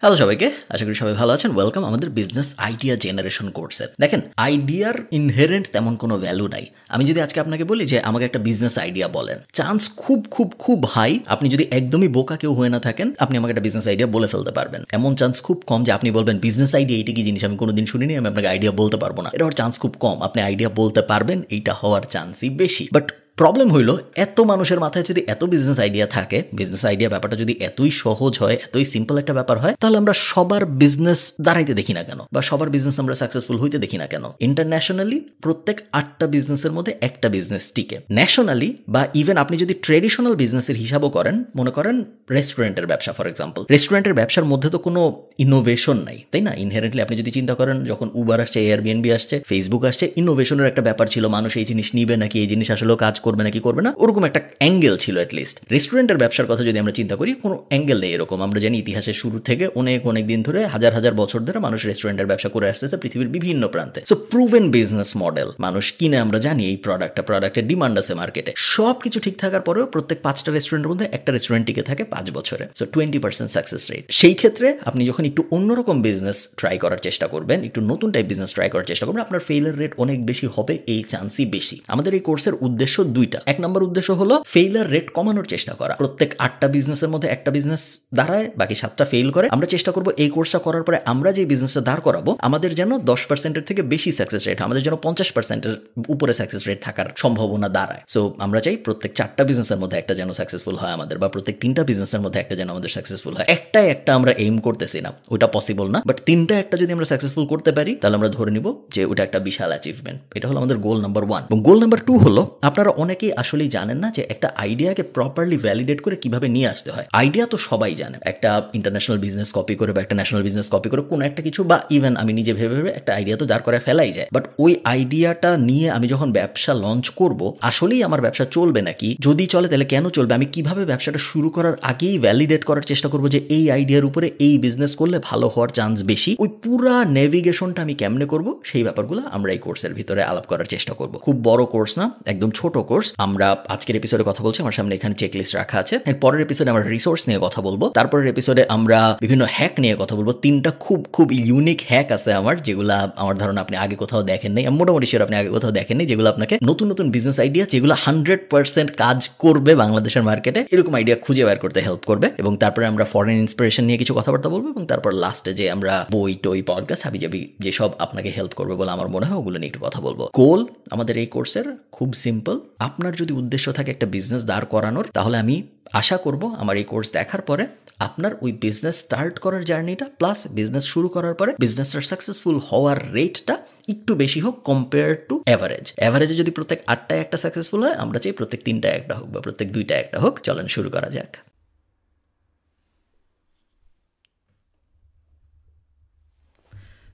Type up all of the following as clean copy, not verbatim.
Hello সবাইকে, আশা করি সবাই ভালো আছেন। ওয়েলকাম আমাদের বিজনেস আইডিয়া জেনারেশন কোর্সে। দেখেন, আইডিয়ার ইনহেরেন্ট তেমন কোনো ভ্যালু নাই। আমি যদি আজকে আপনাকে বলি যে আমাকে একটা বিজনেস আইডিয়া বলেন, চান্স খুব খুব খুব হাই আপনি যদি একদমই বোকা কেউ হয়ে না থাকেন, আপনি আমাকে একটা বিজনেস আইডিয়া বলে ফেলতে পারবেন। এমন চান্স খুব কম যে আপনি বলবেন বিজনেস আইডিয়া এইটা কি জিনিস আমি কোনোদিন শুনিনি, আমি আপনাকে আইডিয়া বলতে পারবো না। এটা হওয়ার চান্স খুব কম। আপনি আইডিয়া বলতে পারবেন, এইটা হওয়ার চান্সই বেশি। বাট প্রবলেম হইল, এত মানুষের মাথায় যদি এত বিজনেস আইডিয়া থাকে, বিজনেস আইডিয়া ব্যাপারটা যদি এতই সহজ হয়, এতই সিম্পল একটা ব্যাপার হয়, তাহলে আমরা সবার বিজনেস দাঁড়াইতে দেখি না কেন, বা সবার বিজনেস আমরা সাকসেসফুল হইতে দেখি না কেন? ইন্টারন্যাশনালি প্রত্যেক 8টা বিজনেসের মধ্যে একটা বিজনেস টিকে। ন্যাশনালি বা ইভেন আপনি যদি ট্রেডিশনাল বিজনেসের হিসাবও করেন, মনে করেন রেস্টুরেন্টের ব্যবসা ফর এক্সাম্পল, রেস্টুরেন্টের ব্যবসার মধ্যে তো কোনো ইনোভেশন নাই, তাই না? ইনহেরেন্টলি আপনি যদি চিন্তা করেন, যখন উবার আসছে, এয়ারবিএনবি আসছে, ফেসবুক আসছে, ইনোভেশনের একটা ব্যাপার ছিল। মানুষ এই জিনিস নিবে নাকি, এই জিনিস আসলে কাজ করবে নাকি করবে না, ওরকম একটা অ্যাঙ্গেল ছিল। অ্যাটলিস্ট রেস্টুরেন্টের ব্যবসার কথা যদি আমরা চিন্তা করি, কোনো অ্যাঙ্গেল নেই এরকম। আমরা জানি ইতিহাসের শুরু থেকে অনেক অনেক দিন ধরে, হাজার হাজার বছর ধরে মানুষ রেস্টুরেন্টের ব্যবসা করে আসতেছে পৃথিবীর বিভিন্ন প্রান্তে। সো প্রুভেন বিজনেস মডেল, মানুষ কিনে, আমরা জানি এই প্রোডাক্টের ডিমান্ড আছে মার্কেটে। সব কিছু ঠিক থাকার পরেও প্রত্যেক 5টা রেস্টুরেন্টের মধ্যে একটা রেস্টুরেন্ট টিকে থাকে 5 বছরে। So 20% success rate. সেই ক্ষেত্রে আপনি যখন একটু অন্যরকম বিজনেস ট্রাই করার চেষ্টা করবেন, একটু নতুন টাইপ বিজনেস ট্রাই করার চেষ্টা করবেন, আপনার ফেইলিয়ার রেট অনেক বেশি হবে, এই চান্সই বেশি। আমাদের এই কোর্সের উদ্দেশ্য দুইটা। এক নম্বর উদ্দেশ্য হলো ফেইলিয়ার রেট কমানোর চেষ্টা করা। প্রত্যেক 8টা বিজনেসের মধ্যে একটা বিজনেস দাঁড়ায়, বাকি 7টা ফেল করে। আমরা চেষ্টা করবো এই কোর্সটা করার পরে আমরা যে বিজনেসটা দাঁড় করাবো, আমাদের যেন 10%-এর থেকে বেশি সাকসেস রেট, আমাদের যেন 50%-এর উপরে সাকসেস রেট থাকার সম্ভাবনা দাঁড়ায়। সো আমরা চাই প্রত্যেক 4টা বিজনেসের মধ্যে একটা যেন সাকসেসফুল হয় আমাদের, বা প্রত্যেক 3টা বিজনেসের মধ্যে একটা যেন আমাদের সাকসেসফুল হয়। একটা আমরা এইম করতেছি না, ওটা পসিবল না। বাট 3টা একটা যদি আমরা সাকসেসফুল করতে পারি, তাহলে আমরা ধরে নিব যে ওটা একটা বিশাল অ্যাচিভমেন্ট। এটা হলো আমাদের গোল নাম্বার 1। এবং গোল নাম্বার 2 হলো, আপনারা অনেকেই আসলেই জানেন না যে একটা আইডিয়াকে প্রপারলি ভ্যালিডেট করে কিভাবে নিয়ে আসতে হয়। আইডিয়া তো সবাই জানে, একটা ইন্টারন্যাশনাল বিজনেস কপি করে বা একটা ন্যাশনাল বিজনেস কপি করে কোনো একটা কিছু, বা ইভেন আমি নিজে ভেবে ভেবে একটা আইডিয়া তো দাঁড় করে ফেলাই যায়। বাট ওই আইডিয়াটা নিয়ে আমি যখন ব্যবসা লঞ্চ করব, আসলেই আমার ব্যবসা চলবে নাকি, যদি চলে তাহলে কেন চলবে, আমি কিভাবে ব্যবসাটা শুরু করার আগেই ভ্যালিডেট করার চেষ্টা করবো যে এই আইডিয়ার উপরে এই বিজনেস করলে ভালো হওয়ার চান্স বেশি, ওই পুরা নেভিগেশনটা আমি কেমনে করব, সেই ব্যাপারগুলো আমরা এই কোর্সের ভিতরে আলাপ করার চেষ্টা করব। খুব বড় কোর্স না, একদম ছোট কোর্স। আমরা আজকের এপিসোডে কথা বলছি, আমার সামনে এখানে চেকলিস্ট রাখা আছে। এর পরের এপিসোডে আমরা রিসোর্স নিয়ে কথা বলবো, তারপরের এপিসোডে আমরা বিভিন্ন হ্যাক নিয়ে কথা বলবো। 3টা খুব খুব ইউনিক হ্যাক আছে আমার, যেগুলো আমার ধারণা আপনি আগে কোথাও দেখেন নাই, মোটামুটি শিওর আপনি আগে কোথাও দেখেন নাই, যেগুলো আপনাকে নতুন নতুন বিজনেস আইডিয়া, যেগুলো 100% কাজ করবে বাংলাদেশের মার্কেটে, এরকম আইডিয়া খুঁজে বের করতে হেল্প করবে। এবং তারপরে আমরা ফরেন ইন্সপিরেশন নিয়ে কিছু কথাবার্তা বলবো, এবং তারপর লাস্টে যে আমরা বই টই পডকাস্ট হাবিজাবি যেসব আপনাকে হেল্প করবে বলে আমার মনে হয়, ওগুলো নিয়ে একটু কথা বলবো। গোল আমাদের এই কোর্সের খুব সিম্পল। আপনার যদি উদ্দেশ্য থাকে একটা বিজনেস দাঁড় করানোর, তাহলে আমি আশা করব আমার এই কোর্স দেখার পরে আপনার ওই বিজনেস স্টার্ট করার জার্নিটা প্লাস বিজনেস শুরু করার পরে বিজনেসটার সাকসেসফুল হওয়ার রেটটা একটু বেশি হোক কম্পেয়ার টু অ্যাভারেজ। অ্যাভারেজে যদি প্রত্যেক 8টায় একটা সাকসেসফুল হয়, আমরা চাই প্রত্যেক 3টায় একটা হোক বা প্রত্যেক 2টায় একটা হোক। চলেন শুরু করা যাক।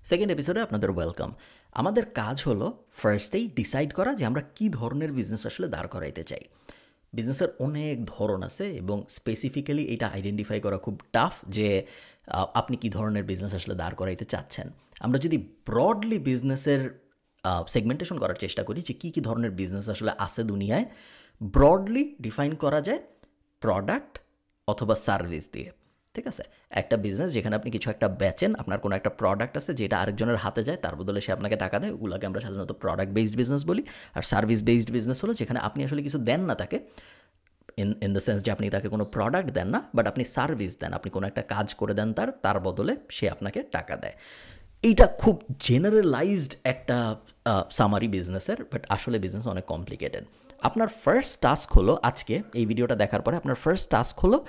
সেকেন্ড এপিসোডে আপনাদের ওয়েলকাম। আমাদের কাজ হলো ফার্স্টেই ডিসাইড করা যে আমরা কী ধরনের বিজনেস আসলে দাঁড় করাইতে চাই। বিজনেসের অনেক ধরন আছে এবং স্পেসিফিক্যালি এটা আইডেন্টিফাই করা খুব টাফ যে আপনি কী ধরনের বিজনেস আসলে দাঁড় করাইতে চাচ্ছেন। আমরা যদি ব্রডলি বিজনেসের সেগমেন্টেশন করার চেষ্টা করি যে কী কী ধরনের বিজনেস আসলে আছে দুনিয়ায়, ব্রডলি ডিফাইন করা যায় প্রোডাক্ট অথবা সার্ভিস দিয়ে। ঠিক আছে, একটা বিজনেস যেখানে আপনি কিছু একটা বেচেন, আপনার কোনো একটা প্রোডাক্ট আছে যেটা আরেকজনের হাতে যায়, তার বদলে সে আপনাকে টাকা দেয়, ওগুলোকে আমরা সাধারণত প্রোডাক্ট বেসড বিজনেস বলি। আর সার্ভিস বেসড বিজনেস হলো যেখানে আপনি আসলে কিছু দেন না তাকে, ইন দ্য সেন্স যে আপনি তাকে কোনো প্রোডাক্ট দেন না, বাট আপনি সার্ভিস দেন, আপনি কোনো একটা কাজ করে দেন তার বদলে সে আপনাকে টাকা দেয়। এইটা খুব জেনারেলাইজড একটা সামারি বিজনেসের, বাট আসলে বিজনেস অনেক কমপ্লিকেটেড। আপনার ফার্স্ট টাস্ক হলো, আজকে এই ভিডিওটা দেখার পরে আপনার ফার্স্ট টাস্ক হলো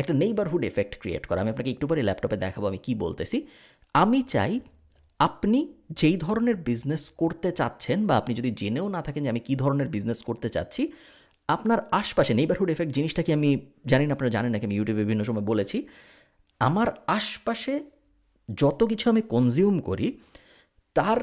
একটা নেইবারহুড এফেক্ট ক্রিয়েট করা। আমি আপনাকে একটু পরে ল্যাপটপে দেখাবো আমি কি বলতেছি। আমি চাই আপনি যেই ধরনের বিজনেস করতে চাচ্ছেন, বা আপনি যদি জেনেও না থাকেন যে আমি কী ধরনের বিজনেস করতে চাচ্ছি, আপনার আশপাশে নেইবারহুড এফেক্ট জিনিসটা কি আমি জানি না, আপনারা জানেন নাকি, আমি ইউটিউবে বিভিন্ন সময় বলেছি, আমার আশপাশে যত কিছু আমি কনজিউম করি, তার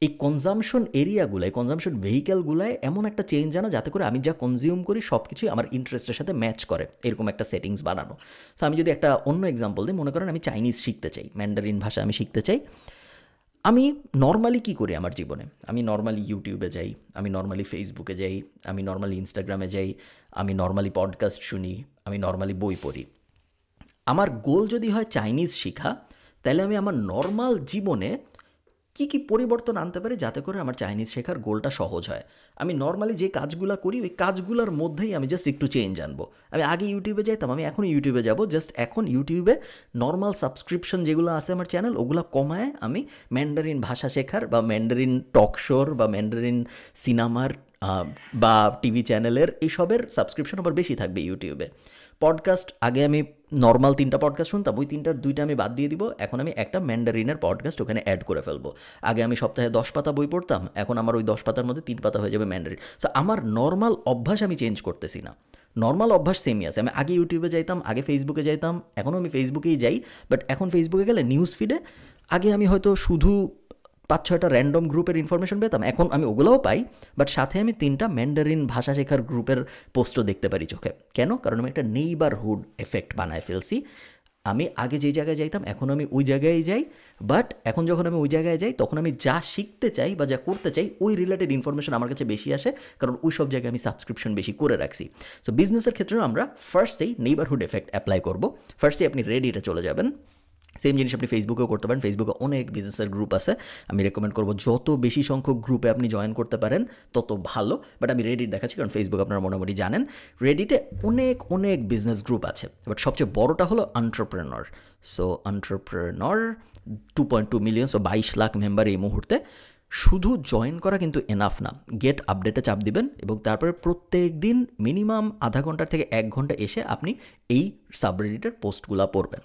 এই কনজামশন এরিয়াগুলোয়, কনজামশন ভেহিক্যালগুলোয় এমন একটা চেঞ্জ আনা যাতে করে আমি যা কনজিউম করি সব কিছুই আমার ইন্টারেস্টের সাথে ম্যাচ করে, এরকম একটা সেটিংস বানানো। তো আমি যদি একটা অন্য এক্সাম্পল দিই, মনে করেন আমি চাইনিজ শিখতে চাই, ম্যান্ডারিন ভাষা আমি শিখতে চাই। আমি নর্মালি কী করি আমার জীবনে, আমি নর্মালি ইউটিউবে যাই, আমি নর্মালি ফেসবুকে যাই, আমি নর্মালি ইনস্টাগ্রামে যাই, আমি নর্মালি পডকাস্ট শুনি, আমি নর্মালি বই পড়ি। আমার গোল যদি হয় চাইনিজ শেখা, তাহলে আমি আমার নর্মাল জীবনে কী কী পরিবর্তন আনতে পারি যাতে করে আমার চাইনিজ শেখার গোলটা সহজ হয়। আমি নর্মালি যে কাজগুলো করি ওই কাজগুলোর মধ্যেই আমি জাস্ট একটু চেঞ্জ আনবো। আমি আগে ইউটিউবে যাইতাম, আমি এখন ইউটিউবে যাব, জাস্ট এখন ইউটিউবে নর্মাল সাবস্ক্রিপশন যেগুলো আছে আমার চ্যানেল ওগুলো কমায় আমি ম্যান্ডারিন ভাষা শেখার বা ম্যান্ডারিন টক শোর বা ম্যান্ডারিন সিনেমার বা টিভি চ্যানেলের এইসবের সাবস্ক্রিপশন আবার বেশি থাকবে ইউটিউবে। পডকাস্ট, আগে আমি নর্মাল 3টা পডকাস্ট শুনতাম, ওই 3টার 2টা আমি বাদ দিয়ে দিব, এখন আমি একটা ম্যান্ডারিনের পডকাস্ট ওখানে অ্যাড করে ফেলবো। আগে আমি সপ্তাহে 10 পাতা বই পড়তাম, এখন আমার ওই 10 পাতার মধ্যে 3 পাতা হয়ে যাবে ম্যান্ডারিন। সো আমার নর্মাল অভ্যাস আমি চেঞ্জ করতেছি না, নর্মাল অভ্যাস সেমই আছে। আমি আগে ইউটিউবে যাইতাম, আগে ফেসবুকে যাইতাম, এখনও আমি ফেসবুকেই যাই, বাট এখন ফেসবুকে গেলে নিউজ ফিডে আগে আমি হয়তো শুধু 5-6টা র্যান্ডম গ্রুপের ইনফরমেশন পেতাম, এখন আমি ওগুলোও পাই, বাট সাথে আমি 3টা ম্যান্ডারিন ভাষা শেখার গ্রুপের পোস্টও দেখতে পারি চোখে। কেন? কারণ আমি একটা নেইবারহুড এফেক্ট বানায় ফেলছি। আমি আগে যেই জায়গায় যাইতাম এখন আমি ওই জায়গায় যাই, বাট এখন যখন আমি ওই জায়গায় যাই তখন আমি যা শিখতে চাই বা যা করতে চাই ওই রিলেটেড ইনফরমেশন আমার কাছে বেশি আসে, কারণ ওই সব জায়গায় আমি সাবস্ক্রিপশন বেশি করে রাখছি। সো বিজনেসের ক্ষেত্রেও আমরা ফার্স্টেই নেইবারহুড এফেক্ট অ্যাপ্লাই করব। ফার্স্টেই আপনি রেডিটে চলে যাবেন। সেম জিনিস আপনি ফেসবুকেও করতে পারেন, ফেসবুকে অনেক বিজনেসের গ্রুপ আছে। আমি রেকমেন্ড করবো যত বেশি সংখ্যক গ্রুপে আপনি জয়েন করতে পারেন তত ভালো, বাট আমি রেডিট দেখাচ্ছি কারণ ফেসবুক আপনারা মোটামুটি জানেন। রেডিটে অনেক অনেক বিজনেস গ্রুপ আছে, বাট সবচেয়ে বড়টা হলো entrepreneur. So entrepreneur 2.2 million, so 22 lakh member এই মুহূর্তে। শুধু জয়েন করা কিন্তু এনাফ না, গেট আপডেটে চাপ দিবেন এবং তারপরে প্রত্যেক দিন মিনিমাম আধা ঘন্টা থেকে 1 ঘন্টা এসে আপনি এই সাবরেডিটের পোস্টগুলো পড়বেন।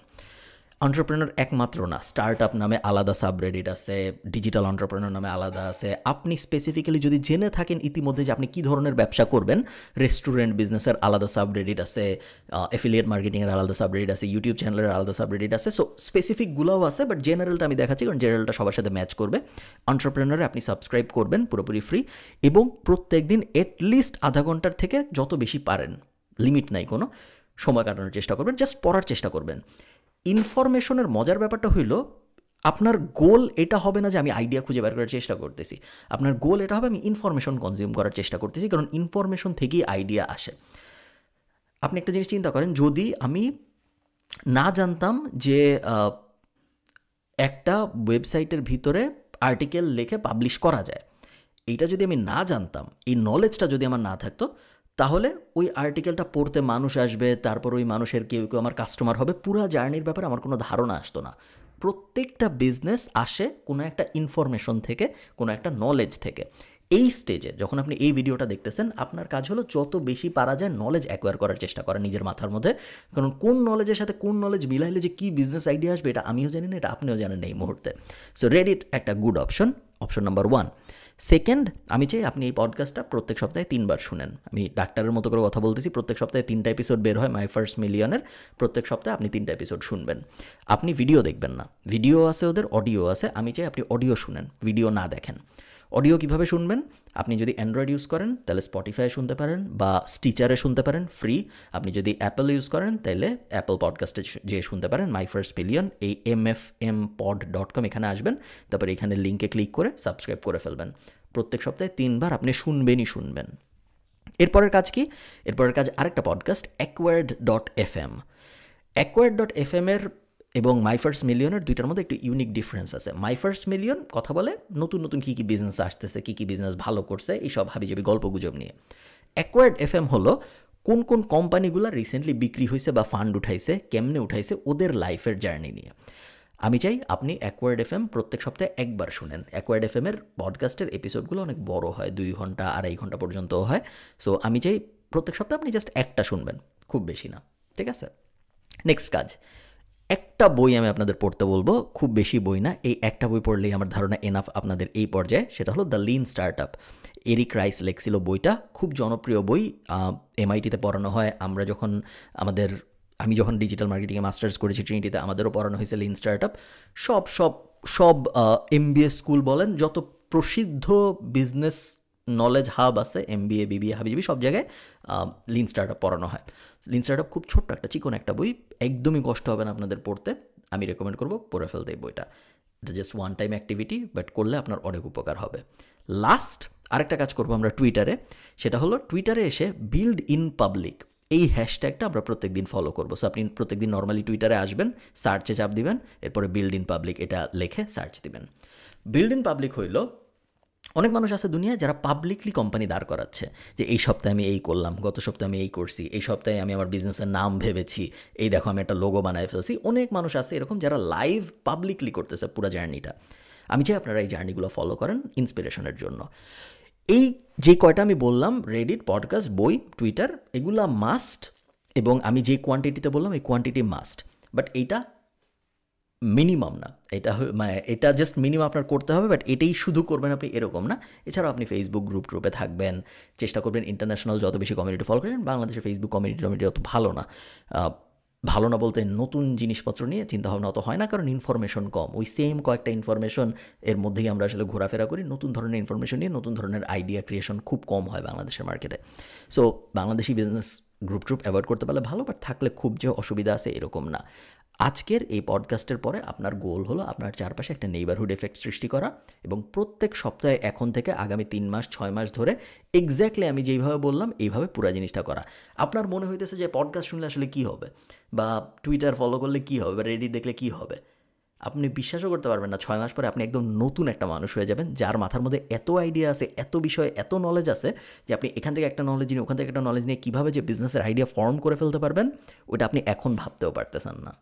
এন্টারপ্রেনর একমাত্র না, স্টার্ট আপ নামে আলাদা সাবরেডিট আছে, ডিজিটাল এন্টারপ্রেনর নামে আলাদা আছে। আপনি স্পেসিফিক্যালি যদি জেনে থাকেন ইতিমধ্যে যে আপনি কী ধরনের ব্যবসা করবেন, রেস্টুরেন্ট বিজনেসের আলাদা সাবরেডিট আছে, অ্যাফিলিয়েট মার্কেটিংয়ের আলাদা সাবরেডিট আছে, ইউটিউব চ্যানেলের আলাদা সাবরেডিট আছে। সো স্পেসিফিকগুলোও আছে, বাট জেনারেলটা আমি দেখাচ্ছি কারণ জেনারেলটা সবার সাথে ম্যাচ করবে। এন্টারপ্রেনরে আপনি সাবস্ক্রাইব করবেন পুরোপুরি ফ্রি এবং প্রত্যেক দিন এটলিস্ট আধা ঘন্টার থেকে যত বেশি পারেন, লিমিট নাই কোনো, সময় কাটানোর চেষ্টা করবেন, জাস্ট পড়ার চেষ্টা করবেন। ইনফরমেশনের মজার ব্যাপারটা হইল আপনার গোল এটা হবে না যে আমি আইডিয়া খুঁজে বের করার চেষ্টা করতেছি, আপনার গোল এটা হবে আমি ইনফরমেশন কনজিউম করার চেষ্টা করতেছি, কারণ ইনফরমেশন থেকেই আইডিয়া আসে। আপনি একটা জিনিস চিন্তা করেন, যদি আমি না জানতাম যে একটা ওয়েবসাইটের ভিতরে আর্টিকেল লিখে পাবলিশ করা যায়, এইটা যদি আমি না জানতাম, এই নলেজটা যদি আমার না থাকতো, তাহলে ওই আর্টিকেলটা পড়তে মানুষ আসবে, তারপর ওই মানুষের কেউ কেউ আমার কাস্টমার হবে, পুরো জার্নির ব্যাপারে আমার কোনো ধারণা আসতো না। প্রত্যেকটা বিজনেস আসে কোনো একটা ইনফরমেশন থেকে, কোনো একটা নলেজ থেকে। এই স্টেজে যখন আপনি এই ভিডিওটা দেখতেছেন, আপনার কাজ হলো যত বেশি পারা যায় নলেজ অ্যাকোয়ার করার চেষ্টা করা নিজের মাথার মধ্যে, কারণ কোন নলেজের সাথে কোন নলেজ মিলাইলে যে কী বিজনেস আইডিয়া আসবে এটা আমিও জানি না, এটা আপনিও জানেন না এই মুহূর্তে। সো রেডিট একটা good option, option number 1। Second, আমি চাই আপনি এই পডকাস্টটা প্রত্যেক সপ্তাহে 3 বার শুনেন। আমি ডাক্তারের মতো করে কথা বলতেছি, প্রত্যেক সপ্তাহে 3টা এপিসোড বের হয় মাই ফার্স্ট মিলিয়নের, প্রত্যেক সপ্তাহে আপনি 3টা এপিসোড শুনবেন। আপনি ভিডিও দেখবেন না, ভিডিও আছে ওদের, অডিও আছে, আমি চাই আপনি অডিও শুনেন, ভিডিও না দেখেন। অডিও কীভাবে শুনবেন? আপনি যদি অ্যান্ড্রয়েড ইউজ করেন তাহলে স্পটিফাই শুনতে পারেন বা স্টিচারে শুনতে পারেন ফ্রি। আপনি যদি অ্যাপল ইউজ করেন তাহলে অ্যাপল পডকাস্টে যে শুনতে পারেন মাই ফার্স্ট মিলিয়ন, এই mfmpod.com এখানে আসবেন, তারপর এখানে লিঙ্কে ক্লিক করে সাবস্ক্রাইব করে ফেলবেন। প্রত্যেক সপ্তাহে 3 বার আপনি শুনবেনই শুনবেন। এরপরের কাজ কি? এরপরের কাজ আরেকটা পডকাস্ট acquired.fm। acquired.fm এর এবং মাই ফার্স্ট মিলিয়নের দুইটার মধ্যে একটু ইউনিক ডিফারেন্স আছে। মাই ফার্স্ট মিলিয়ন কথা বলে নতুন নতুন কী কী বিজনেস আসতেছে, কী কী বিজনেস ভালো করছে, এইসব হাবিজাবি গল্প গুজব নিয়ে। অ্যাকোয়ার্ড এফএম হলো কোন কোন কোম্পানিগুলো রিসেন্টলি বিক্রি হয়েছে বা ফান্ড উঠাইছে, কেমনে উঠাইছে, ওদের লাইফের জার্নি নিয়ে। আমি চাই আপনি অ্যাকোয়ার্ড এফএম প্রত্যেক সপ্তাহে 1 বার শুনেন। অ্যাকোয়ার্ড এফএমের পডকাস্টের এপিসোডগুলো অনেক বড় হয়, 2 ঘন্টা 2.5 ঘন্টা পর্যন্তও হয়। সো আমি চাই প্রত্যেক সপ্তাহে আপনি জাস্ট একটা শুনবেন, খুব বেশি না, ঠিক আছে? নেক্সট কাজ, একটা বই আমি আপনাদের পড়তে বলবো, খুব বেশি বই না, এই একটা বই পড়লেই আমার ধারণা এনাফ আপনাদের এই পর্যায়ে। সেটা হলো the lean startup. Eric Ries লেখছিল বইটা, খুব জনপ্রিয় বই, এমআইটিতে পড়ানো হয়। আমি যখন ডিজিটাল মার্কেটিংয়ে মাস্টার্স করেছি ট্রিনিটিতে, আমাদেরও পড়ানো হয়েছে লিন স্টার্টআপ। সব এমবিএ স্কুল বলেন, যত প্রসিদ্ধ বিজনেস নলেজ হাব আছে, এমবিএ বিবিএ হাবিজাবি সব জায়গায় লিন স্টার্টআপ পড়ানো হয়। লিন স্টার্টআপ খুব ছোট্ট একটা চিকন একটা বই, একদমই কষ্ট হবে না আপনাদের পড়তে। আমি রেকমেন্ড করবো পড়ে ফেলতে এই বইটা। এটা just one time activity, but করলে আপনার অনেক উপকার হবে। লাস্ট আরেকটা কাজ করবো আমরা টুইটারে, সেটা হলো টুইটারে এসে বিল্ড ইন পাবলিক এই হ্যাশট্যাগটা আমরা প্রত্যেকদিন ফলো করবো। সো আপনি প্রত্যেকদিন নর্মালি টুইটারে আসবেন, সার্চে চাপ দিবেন, এরপরে বিল্ড ইন পাবলিক এটা লিখে সার্চ দিবেন। বিল্ড ইন পাবলিক হইল, অনেক মানুষ আছে দুনিয়ায় যারা পাবলিকলি কোম্পানি দাঁড় করাচ্ছে যে এই সপ্তাহে আমি এই করলাম, গত সপ্তাহে আমি এই করছি, এই সপ্তাহে আমি আমার বিজনেসের নাম ভেবেছি, এই দেখো আমি একটা লোগো বানায় ফেলছি। অনেক মানুষ আছে এরকম যারা লাইভ পাবলিকলি করতেছে পুরো জার্নিটা। আমি চাই আপনারা এই জার্নিগুলো ফলো করেন ইন্সপিরেশনের জন্য। এই যে কয়টা আমি বললাম, রেডিট, পডকাস্ট, বই, টুইটার, এগুলা মাস্ট, এবং আমি যে কোয়ান্টিটিতে বললাম এই কোয়ান্টিটি মাস্ট, বাট এইটা মিনিমাম না, মানে এটা জাস্ট মিনিমাম আপনার করতে হবে, বাট এটাই শুধু করবেন আপনি এরকম না। এছাড়াও আপনি ফেসবুক গ্রুপে থাকবেন, চেষ্টা করবেন ইন্টারন্যাশনাল যত বেশি কমিউনিটি ফলো করেন। বাংলাদেশের ফেসবুক কমিউনিটি অত ভালো না, ভালো না বলতে নতুন জিনিসপত্র নিয়ে চিন্তাভাবনা অত হয় না, কারণ ইনফরমেশন কম। ওই সেম কয়েকটা ইনফরমেশন এর মধ্যেই আমরা আসলে ঘোরাফেরা করি। নতুন ধরনের ইনফরমেশন নিয়ে নতুন ধরনের আইডিয়া ক্রিয়েশন খুব কম হয় বাংলাদেশের মার্কেটে। So Bangladeshi business group avoid করতে পারলে ভালো, বাট থাকলে খুব যে অসুবিধা আছে এরকম না। আজকের এই পডকাস্টের পরে আপনার গোল হলো আপনার চারপাশে একটা নেইবারহুড এফেক্ট সৃষ্টি করা, এবং প্রত্যেক সপ্তাহে এখন থেকে আগামী 3 মাস 6 মাস ধরে এক্স্যাক্টলি আমি যেইভাবে বললাম এইভাবে পুরো জিনিসটা করা। আপনার মনে হইতেছে যে পডকাস্ট শুনলে আসলে কী হবে, বা টুইটার ফলো করলে কী হবে, বা রেডিট দেখলে কী হবে, আপনি বিশ্বাসও করতে পারবেন না 6 মাস পরে আপনি একদম নতুন একটা মানুষ হয়ে যাবেন, যার মাথার মধ্যে এত আইডিয়া আছে, এত বিষয়, এত নলেজ আছে যে আপনি এখান থেকে একটা নলেজ নিয়ে ওখান থেকে একটা নলেজ নিয়ে কীভাবে যে বিজনেসের আইডিয়া ফর্ম করে ফেলতে পারবেন ওটা আপনি এখন ভাবতেও পারতেছেন না।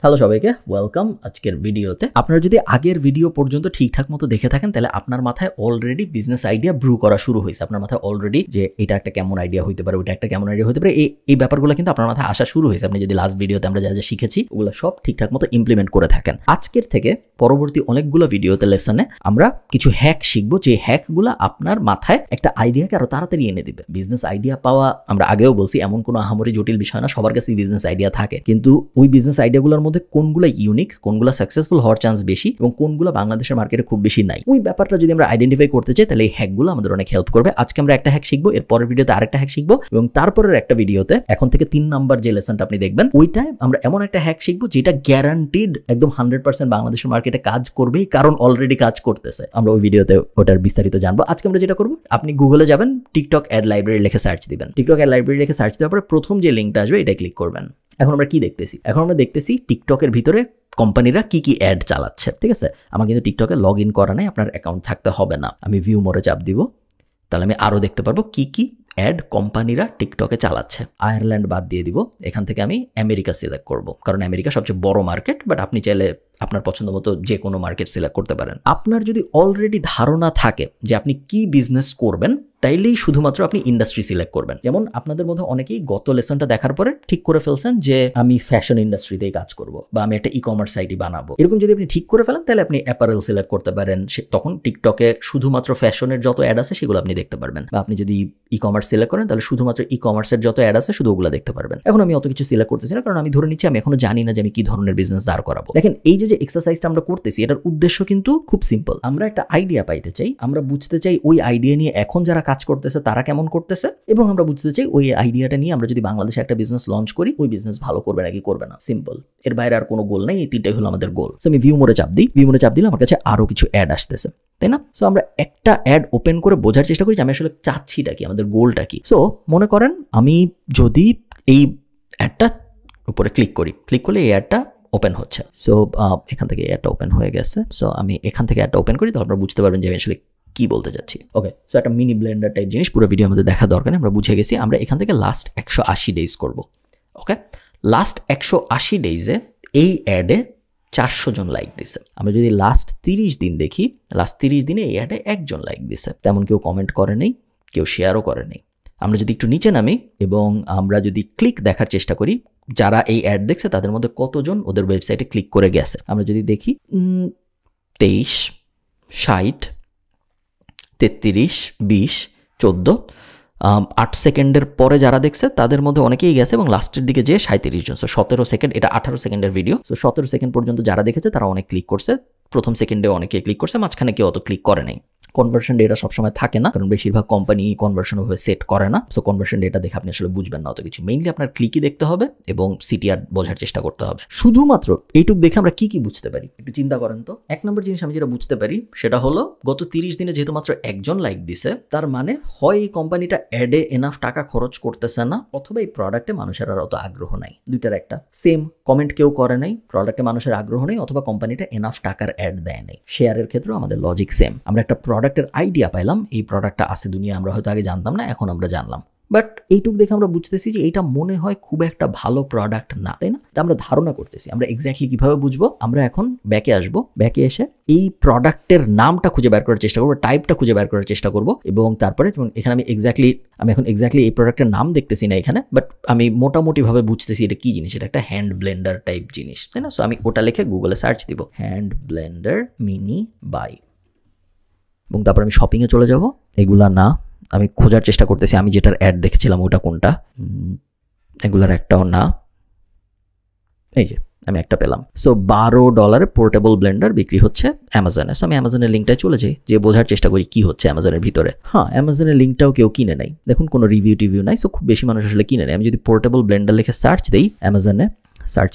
হ্যালো সবাইকে, ওয়েলকাম আজকের ভিডিওতে। আপনারা যদি আগের ভিডিও পর্যন্ত ঠিকঠাক মতো দেখে থাকেন তাহলে আপনার মাথায় অলরেডি বিজনেস আইডিয়া ব্রু করা শুরু হয়েছে। আপনার মাথায় অলরেডি যে এটা একটা কেমন আইডিয়া হতে পারে, ওইটা একটা কেমন আইডিয়া হতে পারে, এই ব্যাপারগুলো কিন্তু আপনার মাথায় আসা শুরু হয়েছে। আপনি যদি লাস্ট ভিডিওতে আমরা যা যা শিখেছি ওগুলো সব ঠিকঠাক মতো ইমপ্লিমেন্ট করে থাকেন। আজকের থেকে পরবর্তী অনেকগুলো ভিডিওতে লেসনে আমরা কিছু হ্যাক শিখবো, যে হ্যাকগুলো আপনার মাথায় একটা আইডিয়াকে আরো তাড়াতাড়ি এনে দিবে। বিজনেস আইডিয়া পাওয়া, আমরা আগেও বলছি, এমন কোনো আহামরি জটিল বিষয় না, সবার কাছেই বিজনেস আইডিয়া থাকে, কিন্তু ওই বিজনেস আইডিয়াগুলোর মধ্যে কোনগুলো ইউনিক, কোনগুলো সাকসেসফুল হওয়ার চান্স বেশি, এবং কোনগুলো বাংলাদেশের মার্কেটে খুব বেশি নাই, ওই ব্যাপারটা যদি আমরা আইডেন্টিফাই করতে চাই তাহলে এই হ্যাকগুলো আমাদের অনেক হেল্প করবে। আজকে আমরা একটা হ্যাক শিখবো, এর পরের ভিডিওতে আরেকটা হ্যাক শিখবো, এবং তারপরের একটা ভিডিওতে এখন থেকে 3 নাম্বার যে লেসনটা আপনি দেখবেন ওইটায় আমরা এমন একটা হ্যাক শিখবো যেটা গ্যারান্টিড একদম 100% বাংলাদেশের মার্কেটে কাজ করবেই, কারণ অলরেডি কাজ করতেছে। আমরা ওই ভিডিওতে ওটার বিস্তারিত জানবো। আজকে আমরা যেটা করবো, আপনি গুগলে যাবেন, টিকটক অ্যাড লাইব্রেরি লিখে সার্চ দিবেন। টিকটক অ্যাড লাইব্রেরি লিখে সার্চ দেওয়ার পরে প্রথম যে লিঙ্কটা আসবে এটা ক্লিক করবেন। এখন আমরা কি দেখতেছি? এখন আমরা দেখতেছি টিকটকের ভিতরে কোম্পানিরা কি কি অ্যাড চালাচ্ছে। ঠিক আছে, আমার কিন্তু টিকটকে লগ ইন করা নাই, আপনার অ্যাকাউন্ট থাকতে হবে না। আমি ভিউ মোরে চাপ দিব, তাহলে আমি আরও দেখতে পারবো কি কি অ্যাড কোম্পানিরা টিকটকে চালাচ্ছে। আয়ারল্যান্ড বাদ দিয়ে দিব, এখান থেকে আমি আমেরিকা সিলেক্ট করব, কারণ আমেরিকা সবচেয়ে বড় মার্কেট, বাট আপনি চাইলে আপনার পছন্দ মতো যে কোনো মার্কেট সিলেক্ট করতে পারেন। আপনার যদি অলরেডি ধারণা থাকে যে আপনি কি বিজনেস করবেন, তাইলেই শুধুমাত্র আপনি ইন্ডাস্ট্রি সিলেক্ট করবেন। যেমন আপনাদের মধ্যে অনেকেই গত লেসনটা দেখার পরে ঠিক করে ফেলছেন যে আমি ফ্যাশন ইন্ডাস্ট্রিতেই কাজ করব, বা আমি একটা ই-কমার্স সাইটই বানাবো। এরকম যদি আপনি ঠিক করে ফেলেন তাহলে আপনি অ্যাপারেল সিলেক্ট করতে পারেন, তখন টিকটকে শুধুমাত্র ফ্যাশনের যত অ্যাড আছে সেগুলো আপনি দেখতে পারবেন। বা আপনি যদি ই-কমার্স সিলেক্ট করেন তাহলে শুধুমাত্র ই-কমার্সের যত অ্যাড আছে শুধু ওগুলো দেখতে পারবেন। এখন আমি অত কিছু সিলেক্ট করতেছি না, কারণ আমি ধরে নিচ্ছি আমি এখনো জানি না যে আমি কি ধরনের বিজনেস দাঁড় করাবো। দেখেন, এই যে এক্সারসাইজটা আমরা করতেছি এটার উদ্দেশ্য কিন্তু খুব সিম্পল। আমরা একটা আইডিয়া পাইতে চাই, আমরা বুঝতে চাই ওই আইডিয়া নিয়ে এখন যারা কাজ করতেছে তারা কেমন করতেছে, এবং আমরা বুঝতে চাই ওই আইডিয়াটা নিয়ে আমরা যদি বাংলাদেশে একটা বিজনেস লঞ্চ করি ওই বিজনেস ভালো করবে নাকি করবে না। সিম্পল, এর বাইরে আর কোনো গোল নেই। এই তিনটাই হলো আমাদের গোল। সো আমি ভিউ মোরে চাপ দিই, ভিউ মোরে চাপ দিলে আমার কাছে আরো কিছু অ্যাড আসতেছে, তাই না? সো আমরা একটা অ্যাড ওপেন করে বোঝার চেষ্টা করি যে আমি আসলে চাচ্ছিটা কি, আমাদের গোলটা কি। সো মনে করেন আমি যদি এই অ্যাডটা উপরে ক্লিক করি, ক্লিক করলে এই অ্যাডটা ওপেন হচ্ছে। সো এখান থেকে অ্যাডটা ওপেন হয়ে গেছে। সো আমি এখান থেকে অ্যাডটা ওপেন করি, তাহলে আপনারা বুঝতে পারবেন যে আমি আসলে কি বলতে যাচ্ছি। ওকে, সো একটা মিনি ব্লেন্ডার টাইপ জিনিস পুরো ভিডিও আমাদের দেখা দরকার নেই, আমরা বুঝে গেছি। আমরা এখান থেকে লাস্ট 180 ডেজ করব। ওকে, লাস্ট 180 ডেজে এই অ্যাডে 400 জন লাইক দিছে। আমরা যদি লাস্ট 30 দিন দেখি, লাস্ট 30 দিনে এই অ্যাডে 1 জন লাইক দিছে, তেমন কেউ কমেন্ট করে নেই, কেউ শেয়ারও করে নেই। আমরা যদি একটু নিচে নামি এবং আমরা যদি ক্লিক দেখার চেষ্টা করি, যারা এই অ্যাড দেখছে তাদের মধ্যে কতজন ওদের ওয়েবসাইটে ক্লিক করে গেছে, আমরা যদি দেখি 23, 60, 33, 20, 14, 8 সেকেন্ডের পরে যারা দেখছে তাদের মধ্যে অনেকেই গেছে, এবং লাস্টের দিকে যে 37 জন। সো 17 সেকেন্ড, এটা 18 সেকেন্ডের ভিডিও। সো 17 সেকেন্ড পর্যন্ত যারা দেখেছে তারা অনেক ক্লিক করছে, প্রথম সেকেন্ডে অনেকে ক্লিক করছে, মাঝখানে কেউ অত ক্লিক করে নাই। কনভার্সন ডেটা সবসময় থাকে না, কারণ বেশিরভাগ কোম্পানি কনভার্সন ওভাবে সেট করে না। সো কনভার্সন ডেটা দেখে আপনি আসলে বুঝবেন না অত কিছু। মেইনলি আপনার ক্লিকই দেখতে হবে এবং সিটিআর বোঝার চেষ্টা করতে হবে। শুধুমাত্র এইটুক দেখে আমরা কি বুঝতে পারি একটু চিন্তা করেন তো। এক নম্বর জিনিস আমি যেটা বুঝতে পারি সেটা হলো গত 30 দিনে যেহেতু মাত্র একজন লাইক দিছে, তার মানে হয় এই কোম্পানিটা অ্যাডে এনাফ টাকা খরচ করতেছে না, অথবা এই প্রোডাক্টে মানুষের আর অত আগ্রহ নাই। দুইটার একটা। সেম কমেন্ট কেউ করে নাই, প্রোডাক্টে মানুষের আগ্রহ নেই, অথবা কোম্পানিটা এনাফ টাকার অ্যাড দেয় নাই। শেয়ারের ক্ষেত্রেও আমাদের লজিক সেম। আমরা একটা প্রোডাক্টের আইডিয়া পাইলাম, এই প্রোডাক্টটা আছে দুনিয়া, আমরা হয়তো আগে জানতাম না, এখন আমরা জানলাম। বাট এইটুক দেখে আমরা বুঝতেছি যে এইটা মনে হয় খুব একটা ভালো প্রোডাক্ট না, তাই না? এটা আমরা ধারণা করতেছি। আমরা এক্স্যাক্টলি কিভাবে বুঝবো? আমরা এখন ব্যাকে আসবো, ব্যাকে এসে এই প্রোডাক্টের নামটা খুঁজে বের করার চেষ্টা করবো, টাইপটা খুঁজে বের করার চেষ্টা করবো, এবং তারপরে যেমন এখানে আমি এখন এক্স্যাক্টলি এই প্রোডাক্টের নাম দেখতেছি না এখানে, বাট আমি মোটামুটিভাবে বুঝতেছি এটা কি জিনিস। এটা একটা হ্যান্ড ব্লেন্ডার টাইপ জিনিস, তাই না? সো আমি ওটা লিখে গুগলে সার্চ দিব, হ্যান্ড ব্লেন্ডার মিনি বাই, এবং তারপর আমি শপিংয়ে চলে যাব। এগুলা না, আমি খোঁজার চেষ্টা করতেছি আমি যেটার অ্যাড দেখছিলাম ওটা কোনটা। এগুলার একটাও না। এই যে আমি একটা পেলাম। সো $12 পোর্টেবল ব্লেন্ডার বিক্রি হচ্ছে অ্যামাজনে। সো আমি অ্যামাজনের লিঙ্কটায় চলে যাই, যে বোঝার চেষ্টা করি কি হচ্ছে অ্যামাজনের ভিতরে। হ্যাঁ, অ্যামাজনের লিঙ্কটাও কেউ কিনে নাই, দেখুন কোনো রিভিউ নাই। সো খুব বেশি মানুষ আসলে কিনে নেয়। আমি যদি পোর্টেবল ব্লেন্ডার লিখে সার্চ দিই অ্যামাজনে, সার্চ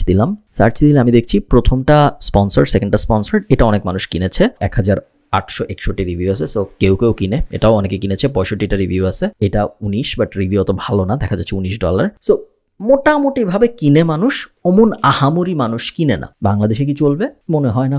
দিলে আমি দেখছি প্রথমটা স্পন্সর্ড, সেকেন্ডটা স্পন্সর্ড। এটা অনেক মানুষ কিনেছে, 1861 রিভিউ আছে। সো কেউ কিনে, এটাও অনেকে কিনেছে, 65টা রিভিউ আছে। এটা 19, বাট রিভিউ অত ভালো না, দেখা যাচ্ছে $19। সো মোটামুটিভাবে কিনে মানুষ, অমন আহামরি মানুষ কিনে না। বাংলাদেশে কি চলবে? মনে হয় না।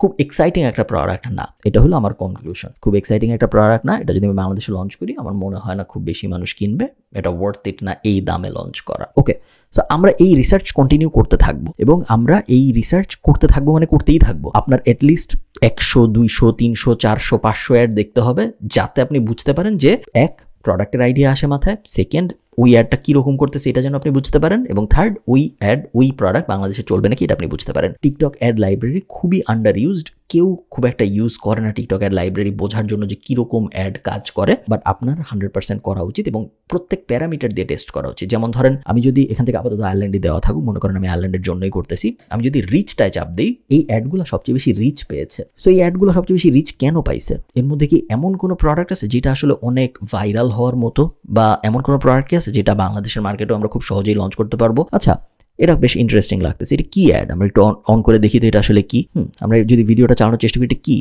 খুব এক্সাইটিং একটা প্রোডাক্ট না, এটা হলো আমার কনক্লুশন। খুব এক্সাইটিং একটা প্রোডাক্ট না, এটা যদি আমি বাংলাদেশে লঞ্চ করি আমার মনে হয় না খুব বেশি মানুষ কিনবে। এটা ওয়ার্থ ইট না এই দামে লঞ্চ করা। ওকে, সো আমরা এই রিসার্চ কন্টিনিউ করতে থাকবো, এবং আমরা এই রিসার্চ করতে থাকবো মানে করতেই থাকবো। আপনার অ্যাটলিস্ট 100, 200, 300, 400, 500 অ্যাড দেখতে হবে, যাতে আপনি বুঝতে পারেন যে এক, প্রোডাক্টের আইডিয়া আসে মাথায়, সেকেন্ড, ওই অ্যাডটা কীরকম করতেছে এটা যেন আপনি বুঝতে পারেন, এবং থার্ড, ওই অ্যাড ওই প্রোডাক্ট বাংলাদেশে চলবে নাকি এটা আপনি বুঝতে পারেন। টিকটক অ্যাড লাইব্রেরি খুবই আন্ডার ইউজড, কেউ খুব একটা ইউজ করে না টিকটক অ্যাড লাইব্রেরি বোঝার জন্য যে কীরকম অ্যাড কাজ করে। বাট আপনার 100% করা উচিত, এবং প্রত্যেক প্যারামিটার দিয়ে টেস্ট করা উচিত। যেমন ধরেন, আমি যদি এখান থেকে আপাতত আয়ারল্যান্ডে দেওয়া থাকুক, মনে করেন আমি আয়ারল্যান্ডের জন্যই করতেছি, আমি যদি রিচটায় চাপ দিই, এই অ্যাডগুলো সবচেয়ে বেশি রিচ পেয়েছে। সো এই অ্যাডগুলো সবচেয়ে বেশি রিচ কেন পাইছে? এর মধ্যে কি এমন কোনো প্রোডাক্ট আছে যেটা আসলে অনেক ভাইরাল হওয়ার মতো, বা এমন কোনো প্রোডাক্ট কি আছে যেটা বাংলাদেশের মার্কেটেও আমরা খুব সহজেই লঞ্চ করতে পারবো? আচ্ছা, এটা বেশ ইন্টারেস্টিং লাগতেছে। এটা কি অ্যাড? আমরা একটু অন করে দেখি তো এটা আসলে কি। আমরা যদি ভিডিওটা চালানোর চেষ্টা করি, এটা কি?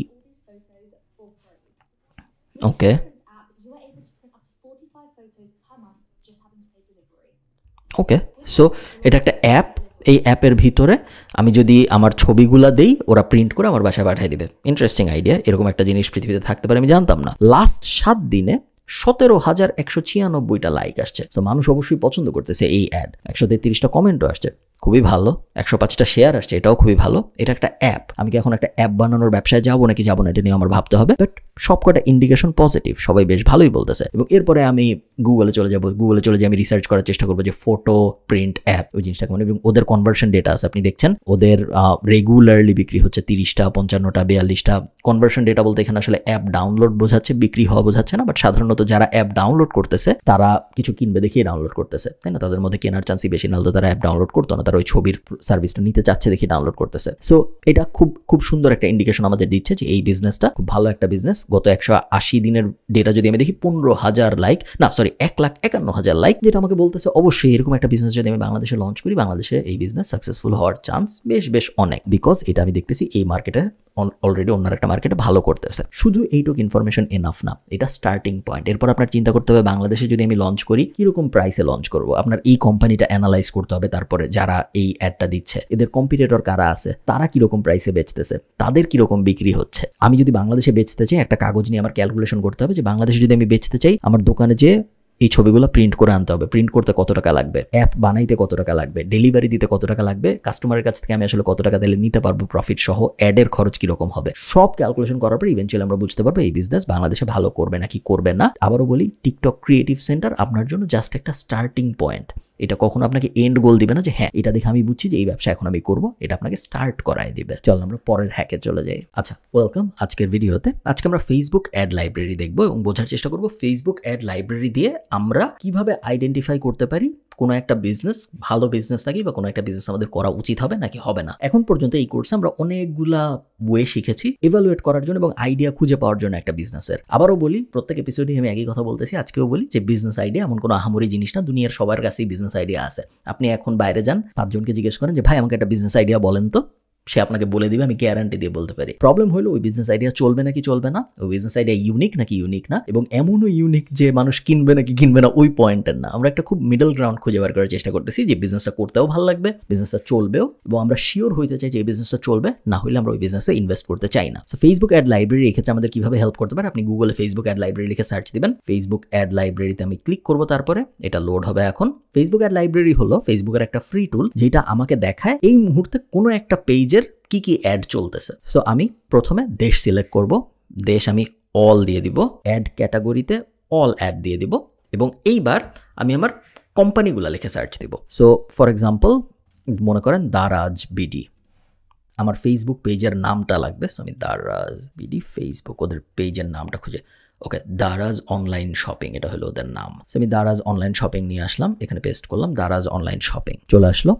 ওকে, সো এটা একটা অ্যাপ। এই অ্যাপের ভিতরে আমি যদি আমার ছবিগুলা দেই, ওরা প্রিন্ট করে আমার বাসায় পাঠিয়ে দিবে। Interesting idea. এরকম একটা জিনিস পৃথিবীতে থাকতে পারে আমি জানতাম না। লাস্ট 7 দিনে 17,196টা লাইক আসছে। তো মানুষ অবশ্যই পছন্দ করতেছে এই অ্যাড। 133টা কমেন্টও আসছে, খুবই ভালো। 105টা শেয়ার আসছে, এটাও খুবই ভালো। এটা একটা অ্যাপ। আমি কি এখন একটা অ্যাপ বানানোর ব্যবসায় যাবো নাকি যাবো না, এটা নিয়ে আমার ভাবতে হবে। বাট সবকটা ইন্ডিকেশন পজিটিভ, সবাই বেশ ভালোই বলতেছে। এবং এরপরে আমি গুগলে চলে যাবো, আমি রিসার্চ করার চেষ্টা করবো যে ফটো প্রিন্ট অ্যাপ, ওই জিনিসটা কেমন। এবং ওদের কনভার্সন ডেটা আছে, আপনি দেখছেন ওদের রেগুলারলি বিক্রি হচ্ছে 30টা, 55টা, 42টা। কনভার্সন ডেটা বলতে এখানে আসলে অ্যাপ ডাউনলোড বোঝাচ্ছে, বিক্রি হওয়া বোঝাচ্ছে না। বাট সাধারণত যারা অ্যাপ ডাউনলোড করতেছে তারা কিছু কিনবে দেখিয়ে ডাউনলোড করতেছে, তাই না? তাদের মধ্যে কেনার চান্সই বেশি, নাহলে তারা অ্যাপ ডাউনলোড করতো না। তারা ওই ছবির সার্ভিসটা নিতে চাচ্ছে দেখি ডাউনলোড করতেছে। সো এটা খুব সুন্দর একটা ইন্ডিকেশন আমাদের দিচ্ছে যে এই বিজনেসটা খুব ভালো একটা বিজনেস। গত 180 দিনের ডেটা যদি আমি দেখি, 15,000 লাইক, না সরি 1,51,000 লাইক, যেটা আমাকে বলতেছে অবশ্যই এরকম একটা বিজনেস যদি আমি বাংলাদেশে লঞ্চ করি, বাংলাদেশে এই বিজনেস সাকসেসফুল হওয়ার চান্স বেশ অনেক। বিকজ এটা আমি দেখতেছি এই মার্কেটে অলরেডি অন্য একটা মার্কেটে ভালো করতেছে। শুধু এইটুকু ইনফরমেশন এনাফ না, এটা স্টার্টিং পয়েন্ট। এরপর আপনার চিন্তা করতে হবে বাংলাদেশে যদি আমি লঞ্চ করি কিরকম প্রাইসে লঞ্চ করব। আপনার এই কোম্পানিটা অ্যানালাইজ করতে হবে, তারপরে যারা এই অ্যাডটা দিচ্ছে এদের কম্পিটিটর কারা আছে, তারা কিরকম প্রাইসে বেচতেছে, তাদের কিরকম বিক্রি হচ্ছে। আমি যদি বাংলাদেশে বেচতে চাই, একটা কাগজ নিয়ে আমার ক্যালকুলেশন করতে হবে যে বাংলাদেশে যদি আমি বেচতে চাই, আমার দোকানে যে এই ছবিগুলো প্রিন্ট করে আনতে হবে, প্রিন্ট করতে কত টাকা লাগবে, অ্যাপ বানাইতে কত টাকা লাগবে, ডেলিভারি দিতে কত টাকা লাগবে, কাস্টমারের কাছ থেকে আমি আসলে কত টাকা দিলে নিতে পারবো প্রফিট সহ, অ্যাডের খরচ কিরকম হবে, সব ক্যালকুলেশন করার পর ইভেন্চুয়ালি আমরা বুঝতে পারবো এই বিজনেস বাংলাদেশে ভালো করবে নাকি করবে না। আবারও বলি, টিকটক ক্রিয়েটিভ সেন্টার আপনার জন্য জাস্ট একটা স্টার্টিং পয়েন্ট। এটা কখনো আপনাকে এন্ড গোল দিবে না যে হ্যাঁ এটা দেখে আমি বুঝছি যে এই ব্যবসা এখন আমি করবো। এটা আপনাকে স্টার্ট করায় দিবে। চল আমরা পরের হ্যাকে চলে যাই। আচ্ছা, ওয়েলকাম আজকের ভিডিওতে। আজকে আমরা ফেসবুক অ্যাড লাইব্রেরি দেখবো এবং বোঝার চেষ্টা করবো ফেসবুক অ্যাড লাইব্রেরি দিয়ে আমরা কিভাবে আইডেন্টিফাই করতে পারি কোনো একটা বিজনেস ভালো বিজনেস নাকি বা কোনো একটা বিজনেস আমাদের করা উচিত হবে নাকি হবে না। এখন পর্যন্ত এই কোর্সে আমরা অনেকগুলা ওয়ে শিখেছি ইভ্যালুয়েট করার জন্য এবং আইডিয়া খুঁজে পাওয়ার জন্য একটা বিজনেসের। আবারও বলি, প্রত্যেক এপিসোডে আমি একই কথা বলতেছি, আজকেও বলি যে বিজনেস আইডিয়া এমন কোনো আহামরি জিনিস না, দুনিয়ার সবার কাছেই বিজনেস আইডিয়া আছে। আপনি এখন বাইরে যান, 5 জনকে জিজ্ঞেস করেন যে ভাই আমাকে একটা বিজনেস আইডিয়া বলেন তো, সে আপনাকে বলে দিবে, আমি গ্যারান্টি দিয়ে বলতে পারি। প্রবলেম হলো ওই বিজনেস আইডিয়া চলবে নাকি চলবে না, ওই বিজনেস আইডিয়া ইউনিক নাকি ইউনিক না, এবং এমনও ইউনিক যে মানুষ কিনবে নাকি কিনবে না ওই পয়েন্টের না। আমরা একটা খুব মিডল গ্রাউন্ড খুঁজে বার করার চেষ্টা করতেছি যে বিজনেসটা করতেও ভালো লাগবে, বিজনেসটা চলবেও, এবং আমরা শিওর হইতে চাই যে এই বিজনেসটা চলবে, না হলে আমরা ওই বিজনেসে ইনভেস্ট করতে চাই না। সো ফেসবুক অ্যাড লাইব্রেরি এক্ষেত্রে আমাদের কিভাবে হেল্প করতে পারে, আপনি গুগলে ফেসবুক অ্যাড লাইব্রেরি লিখে সার্চ দিবেন, ফেসবুক অ্যাড লাইব্রেরিতে আমি ক্লিক করবো, তারপরে এটা লোড হবে। এখন ফেসবুক অ্যাড লাইব্রেরি হলো ফেসবুকের একটা ফ্রি টুল যেটা আমাকে দেখায় এই মুহূর্তে কোনো একটা পেজের কি কি অ্যাড চলতেছে। সো আমি প্রথমে দেশ সিলেক্ট করব, দেশ আমি অল দিয়ে দিব, অ্যাড ক্যাটাগরিতে অল অ্যাড দিয়ে দিব, এবং এইবার আমি আমার কোম্পানিগুলো লিখে সার্চ দিব। সো ফর এক্সাম্পল মনে করেন দারাজ বিডি, আমার ফেসবুক পেজের নামটা লাগবে। সো আমি দারাজ বিডি ফেসবুক, ওদের পেজের নামটা খুঁজে, ওকে দারাজ অনলাইন শপিং, এটা হলো ওদের নাম। সো আমি দারাজ অনলাইন শপিং নিয়ে আসলাম, এখানে পেস্ট করলাম দারাজ অনলাইন শপিং, চলে আসলো,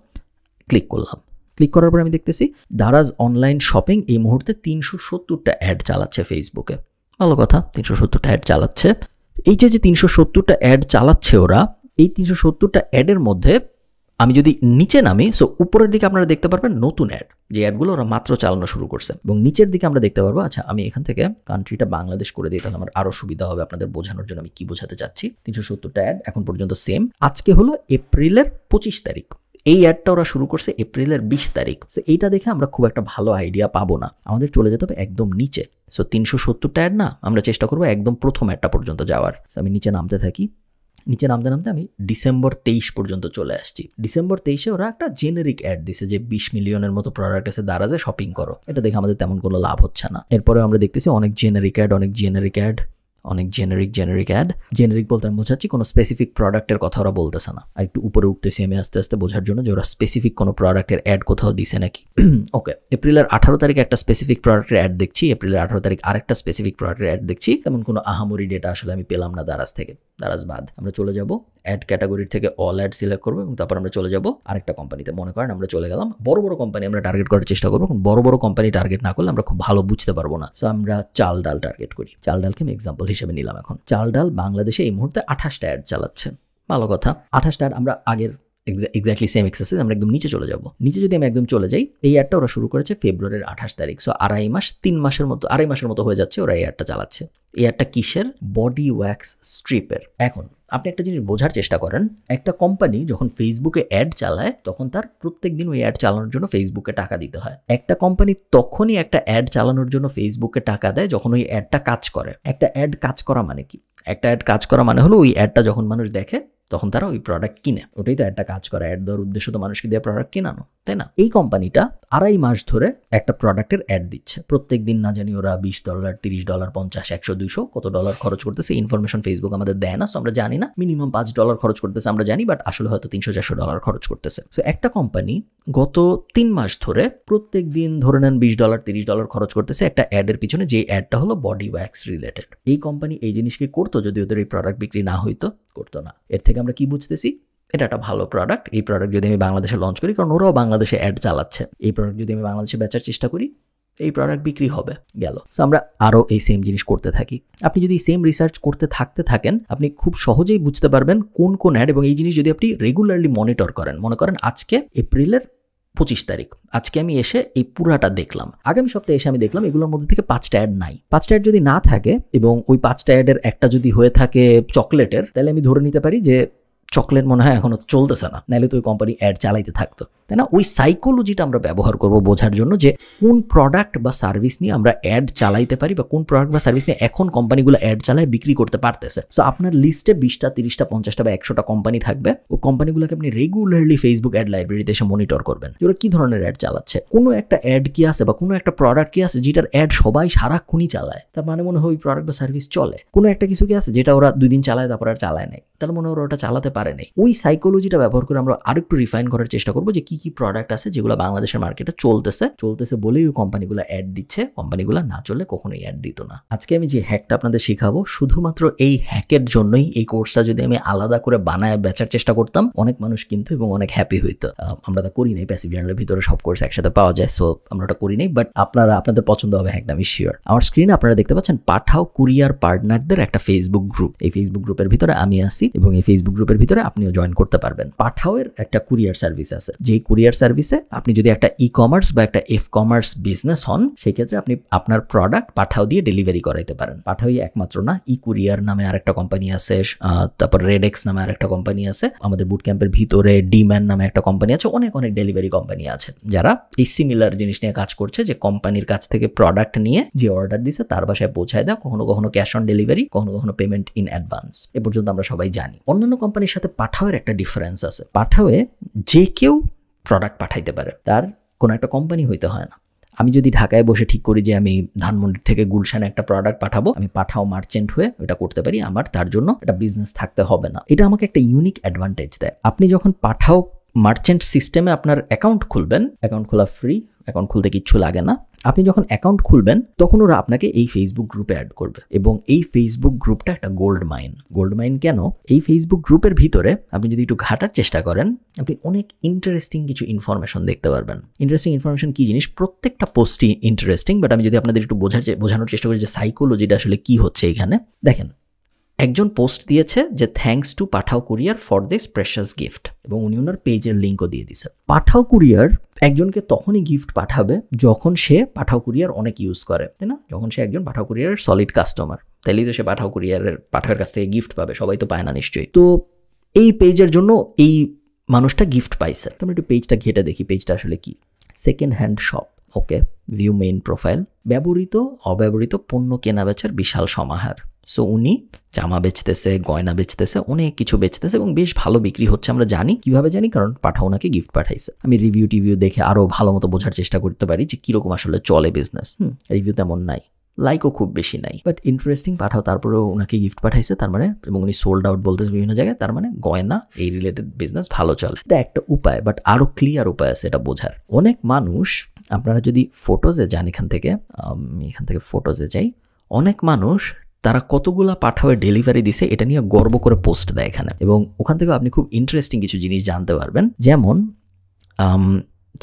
ক্লিক করলাম। ক্লিক করার পর আমি দেখতেছি দারাজ অনলাইন শপিং এই মুহূর্তে 370টা অ্যাড চালাচ্ছে ফেসবুকে। ভালো কথা, 370টা অ্যাড চালাচ্ছে। এই যে 370টা অ্যাড চালাচ্ছে ওরা, এই 370টা অ্যাডের মধ্যে আমি যদি নিচে নামি, সো উপরের দিকে আপনারা দেখতে পারবেন নতুন অ্যাড, যে অ্যাডগুলো ওরা মাত্র চালানো শুরু করছে, এবং নিচের দিকে আমরা দেখতে পারবো, আচ্ছা আমি এখান থেকে কান্ট্রিটা বাংলাদেশ করে দিই, তাহলে আমার আরও সুবিধা হবে আপনাদের বোঝানোর জন্য আমি কি বোঝাতে চাচ্ছি। 370টা অ্যাড এখন পর্যন্ত সেম। আজকে হলো এপ্রিলের 25 তারিখ, এই অ্যাডটা ওরা শুরু করছে এপ্রিলের 20 তারিখ। সো এইটা দেখে আমরা খুব একটা ভালো আইডিয়া পাবো না, আমাদের চলে যেতে হবে একদম নিচে। সো 370টা অ্যাড না, আমরা চেষ্টা করবো একদম প্রথম অ্যাডটা পর্যন্ত যাওয়ার। আমি নিচে নামতে থাকি, নিচে নামতে নামতে আমি ডিসেম্বর 23 পর্যন্ত চলে আসছি। ডিসেম্বর 23-এ ওরা একটা জেনেরিক অ্যাড দিছে যে 20 মিলিয়নের মতো প্রোডাক্ট আছে, দারাজে শপিং করো। এটা দেখে আমাদের তেমন কোনো লাভ হচ্ছে না। এরপরে আমরা দেখতেছি অনেক জেনেরিক অ্যাড, অনেক জেনেরিক অ্যাড। জেনেরিক বলতে আমি বোঝাচ্ছি কোনো স্পেসিফিক প্রোডাক্টের কথা ওরা বলতেছে না। আর একটু উপরে উঠতেছি আমি আস্তে আস্তে বোঝার জন্য যে ওরা স্পেসিফিক কোনো প্রোডাক্টের অ্যাড কোথাও দিছে নাকি। ওকে, এপ্রিলের 18 তারিখে একটা স্পেসিফিক প্রোডাক্টের অ্যাড দেখছি, এপ্রিলের 18 তারিখ আরেকটা স্পেসিফিক প্রোডাক্টের অ্যাড দেখছি। তেমন কোনো আহামরি ডেটা আসলে আমি পেলাম না দারাজ থেকে। দারাজ বাদ, আমরা চলে যাব অ্যাড ক্যাটাগরির থেকে অল অ্যাড সিলেক্ট করবো, এবং তারপর আমরা চলে যাব আরেকটা কোম্পানিতে। মনে করেন আমরা চলে গেলাম বড় বড় কোম্পানি আমরা টার্গেট করার চেষ্টা করবো, বড় বড় কোম্পানি টার্গেট না করলে আমরা খুব ভালো বুঝতে পারবো না। সো আমরা চাল ডাল টার্গেট করি, চাল ডালকে আমি এক্সাম্পল হিসেবে নিলাম। এখন চাল ডাল বাংলাদেশে এই মুহূর্তে 28টা অ্যাড চালাচ্ছে। ভালো কথা, 28টা অ্যাড। আমরা আগের এক্স্যাক্টলি সেম এক্সারসাইজ, আমরা একদম নিচে চলে যাব। নিচে যদি আমি একদম চলে যাই, এই অ্যাডটা ওরা শুরু করেছে ফেব্রুয়ারির 28 তারিখ। সো 2.5 মাস 3 মাসের মতো, 2.5 মাসের মতো হয়ে যাচ্ছে ওরা এই অ্যাডটা চালাচ্ছে। এই অ্যাডটা কিসের? বডি ওয়্যাক্স স্ট্রিপের। এখন আপনি একটা জিনিস বোঝার চেষ্টা করেন, একটা কোম্পানি যখন ফেসবুকে অ্যাড চালায় তখন তার প্রত্যেক দিন ওই অ্যাড চালানোর জন্য ফেসবুকে টাকা দিতে হয়। একটা কোম্পানি তখনই একটা অ্যাড চালানোর জন্য ফেসবুকে টাকা দেয় যখন ওই অ্যাডটা কাজ করে। একটা অ্যাড কাজ করা মানে কি? একটা অ্যাড কাজ করা মানে হলো ওই অ্যাডটা যখন মানুষ দেখে তখন তারা ওই প্রোডাক্ট কিনে। ওটাই তো একটা কাজ করা। অ্যাড দেওয়ার উদ্দেশ্য তো মানুষকে দিয়ে প্রোডাক্ট কেনানো, তাই না? এই কোম্পানিটা 2.5 মাস ধরে একটা প্রোডাক্টের অ্যাড দিচ্ছে। প্রত্যেক দিন না জানি ওরা $20, $30, $50, $100, $200 কত ডলার খরচ করতেছে, ইনফরমেশন ফেসবুক আমাদের দেয় না। সো আমরা জানি না, মিনিমাম $5 খরচ করতেছে আমরা জানি, বাট আসলে হয়তো $300-400 খরচ করতেছে। সো একটা কোম্পানি গত 3 মাস ধরে প্রত্যেক দিন ধরে নেন $20, $30 খরচ করতেছে একটা অ্যাডের পিছনে, যে অ্যাডটা হলো বডি ওয়্যাক্স রিলেটেড। এই কোম্পানি এই জিনিসকে করতো যদি ওদের এই প্রোডাক্ট বিক্রি না হইতো, করতো না। এর থেকে আমরা কি বুঝতেছি? এটা একটা ভালো প্রোডাক্ট। এই প্রোডাক্ট যদি আমি বাংলাদেশে লঞ্চ করি, কারণ ওরাও বাংলাদেশে অ্যাড চালাচ্ছে, এই প্রোডাক্ট যদি আমি বাংলাদেশে বেচার চেষ্টা করি, এই প্রোডাক্ট বিক্রি হবে, গেল। সো আমরা আরও এই সেম জিনিস করতে থাকি। আপনি যদি সেম রিসার্চ করতে থাকেন, আপনি খুব সহজেই বুঝতে পারবেন কোন কোন অ্যাড, এবং এই জিনিস যদি আপনি রেগুলারলি মনিটর করেন। মনে করেন আজকে এপ্রিলের 25 তারিখ, আজকে আমি এসে এই পুরাটা দেখলাম, আগামী সপ্তাহে এসে আমি দেখলাম এগুলোর মধ্যে থেকে 5টা অ্যাড নাই। 5টা অ্যাড যদি না থাকে এবং ওই 5টা অ্যাডের একটা যদি হয়ে থাকে চকলেটের, তাহলে আমি ধরে নিতে পারি যে চকলেট মনে হয় এখনো চলতেছে না, নাহলে তো ওই কোম্পানি অ্যাড চালাইতে থাকতো, তাই না? ওই সাইকোলজিটা আমরা ব্যবহার করব বোঝার জন্য যে কোন প্রোডাক্ট বা সার্ভিস নিয়ে আমরা অ্যাড চালাইতে পারি, বা কোন প্রোডাক্ট বা সার্ভিস নিয়ে এখন কোম্পানিগুলো অ্যাড চালায় বিক্রি করতে পারতেছে। সো আপনার লিস্টে 20টা, 30টা, 50টা বা 100টা কোম্পানি থাকবে। ও কোম্পানিগুলোকে আপনি রেগুলারলি ফেসবুক অ্যাড লাইব্রেরিতে এসে মনিটর করবেন যে ওরা কি ধরনের অ্যাড চালাচ্ছে। কোনো একটা অ্যাড কি আছে বা কোনো একটা প্রোডাক্ট কি আছে যেটার অ্যাড সবাই সারাক্ষণই চালায়, তার মানে মনে হয় ওই প্রোডাক্ট বা সার্ভিস চলে। কোনো একটা কিছু কি আছে যেটা ওরা 2 দিন চালায় তারপর আর চালায় নাই, তাহলে মনে হয় ওটা চালাতে পারে নাই। ওই সাইকোলজিটা ব্যবহার করে আমরা আরেকটু রিফাইন করার চেষ্টা করবো যে কি প্রোডাক্ট আছে যেগুলো বাংলাদেশের মার্কেটে চলতেছে বলেই ওই কোম্পানিগুলো অ্যাড দিচ্ছে, কোম্পানিগুলো না চললে কখনোই অ্যাড দিত না। আজকে আমি যে হ্যাকটা আপনাদের শিখাবো শুধুমাত্র এই হ্যাকের জন্যই, এই কোর্সটা যদি আমি আলাদা করে বানায় বেচার চেষ্টা করতাম অনেক মানুষ কিন্তু এবং অনেক হ্যাপি হইতো। আমরা তা করি নাই, প্যাসিভ জার্নালের ভিতরে সব কোর্স একসাথে পাওয়া যায়, সো আমরা ওটা করি নাই, বাট আপনাদের পছন্দ হবে হ্যাকটা আমি শিওর। আমার স্ক্রিনে আপনারা দেখতে পাচ্ছেন পাঠাও কুরিয়ার পার্টনারদের একটা ফেসবুক গ্রুপ। এই ফেসবুক গ্রুপের ভিতরে আমি আছি এবং এই ফেসবুক গ্রুপের ভিতরে আপনিও জয়েন করতে পারবেন। পাঠাওয়ের একটা কুরিয়ার সার্ভিস আছে, যেই কুরিয়ার সার্ভিসে আপনি যদি একটা ই কমার্স বা একটা এফ কমার্স বিজনেস হন, সেই ক্ষেত্রে আপনি আপনার প্রোডাক্ট পাঠাও দিয়ে ডেলিভারি করাইতে পারেন। পাঠাওই একমাত্র না, ই কুরিয়ার নামে আরেকটা কোম্পানি আছে, তারপর রেডেক্স নামে আরেকটা কোম্পানি আছে, আমাদের বুট ক্যাম্পের ভিতরে ডিম্যান নামে একটা কোম্পানি আছে, অনেক ডেলিভারি কোম্পানি আছে যারা এই সিমিলার জিনিস নিয়ে কাজ করছে, যে কোম্পানির কাছ থেকে প্রোডাক্ট নিয়ে যে অর্ডার দিছে তার বাসায় পৌঁছায় দেয়, কখনো কখনো ক্যাশ অন ডেলিভারি, কখনো পেমেন্ট ইন অ্যাডভান্স। এ পর্যন্ত আমরা সবাই জানি। অন্যান্য কোম্পানির সাথে পাঠাওয়ের একটা ডিফারেন্স আছে। পাঠাওয়ে যে কেউ প্রোডাক্ট পাঠাইতে পারে, তার কোনো একটা কোম্পানি হইতে হয় না। আমি যদি ঢাকায় বসে ঠিক করি যে আমি ধানমন্ডির থেকে গুলশানে একটা প্রোডাক্ট পাঠাবো, আমি পাঠাও মার্চেন্ট হয়ে এটা করতে পারি, আমার তার জন্য একটা বিজনেস থাকতে হবে না। এটা আমাকে একটা ইউনিক অ্যাডভান্টেজ দেয়। আপনি যখন পাঠাও মার্চেন্ট সিস্টেমে আপনার অ্যাকাউন্ট খুলবেন, অ্যাকাউন্ট খোলা ফ্রি, অ্যাকাউন্ট খুলতে কিচ্ছু লাগে না। আপনি যখন অ্যাকাউন্ট খুলবেন তখন ওরা আপনাকে এই ফেসবুক গ্রুপে অ্যাড করবে, এবং এই ফেসবুক গ্রুপটা একটা গোল্ড মাইন। কেন? এই ফেসবুক গ্রুপের ভিতরে আপনি যদি একটু ঘাটার চেষ্টা করেন, আপনি অনেক ইন্টারেস্টিং কিছু ইনফরমেশন দেখতে পারবেন। ইন্টারেস্টিং ইনফরমেশন কি জিনিস? প্রত্যেকটা পোস্টই ইন্টারেস্টিং, বাট আমি যদি আপনাদের একটু বোঝানোর চেষ্টা করি যে সাইকোলজিটা আসলে কি হচ্ছে এখানে। দেখেন, একজন পোস্ট দিয়েছে যে thanks to Pathao courier for this precious gift, এবং উনি ওনার পেজের লিঙ্কও দিয়ে দিছে। পাঠাও কুরিয়ার একজনকে তখনই গিফট পাঠাবে যখন সে পাঠাও কুরিয়ার অনেক ইউজ করে, তাই না? যখন সে একজন পাঠাও কুরিয়ারের সলিড কাস্টমার, তাইলেই তো সে পাঠাওয়ের কাছ থেকে গিফট পাবে। সবাই তো পায় না নিশ্চয়ই। তো এই পেজের জন্য এই মানুষটা গিফট পাইছে। তো আমরা একটু পেজটা ঘেটে দেখি পেজটা আসলে কি। সেকেন্ড হ্যান্ড শপ, ওকে, ভিউ মেইন প্রোফাইল, ব্যবহৃত অব্যবহৃত পণ্য কেনা বেচার বিশাল সমাহার। সো উনি জামা বেচতেছে, গয়না বেচতেছে, অনেক কিছু বেচতেছে এবং বেশ ভালো বিক্রি হচ্ছে। আমরা জানি, কিভাবে জানি? কারণ পাঠাও নাকি গিফট পাঠাইছে। আমি রিভিউ দেখে আরো ভালো মতো বোঝার চেষ্টা করতে পারি যে কিরকম আসলে চলে বিজনেস। রিভিউ তেমন নাই, লাইকও খুব বেশি নাই, বাট ইন্টারেস্টিং। পাঠাও তারপরেও ওনাকে গিফট পাঠাইছে, তার মানে, এবং উনি সোল্ড আউট বলতেছে বিভিন্ন জায়গায়, তার মানে গয়না এই রিলেটেড বিজনেস ভালো চলে। এটা একটা উপায়, বাট আরো ক্লিয়ার উপায় আছে এটা বোঝার। অনেক মানুষ, আপনারা যদি ফটোজে যান, এখান থেকে ফটোজে যাই, অনেক মানুষ তারা কতগুলা পাঠাওয়ে ডেলিভারি দিছে এটা নিয়ে গর্ব করে পোস্ট দেয় এখানে, এবং ওখান থেকে আপনি খুব ইন্টারেস্টিং কিছু জিনিস জানতে পারবেন। যেমন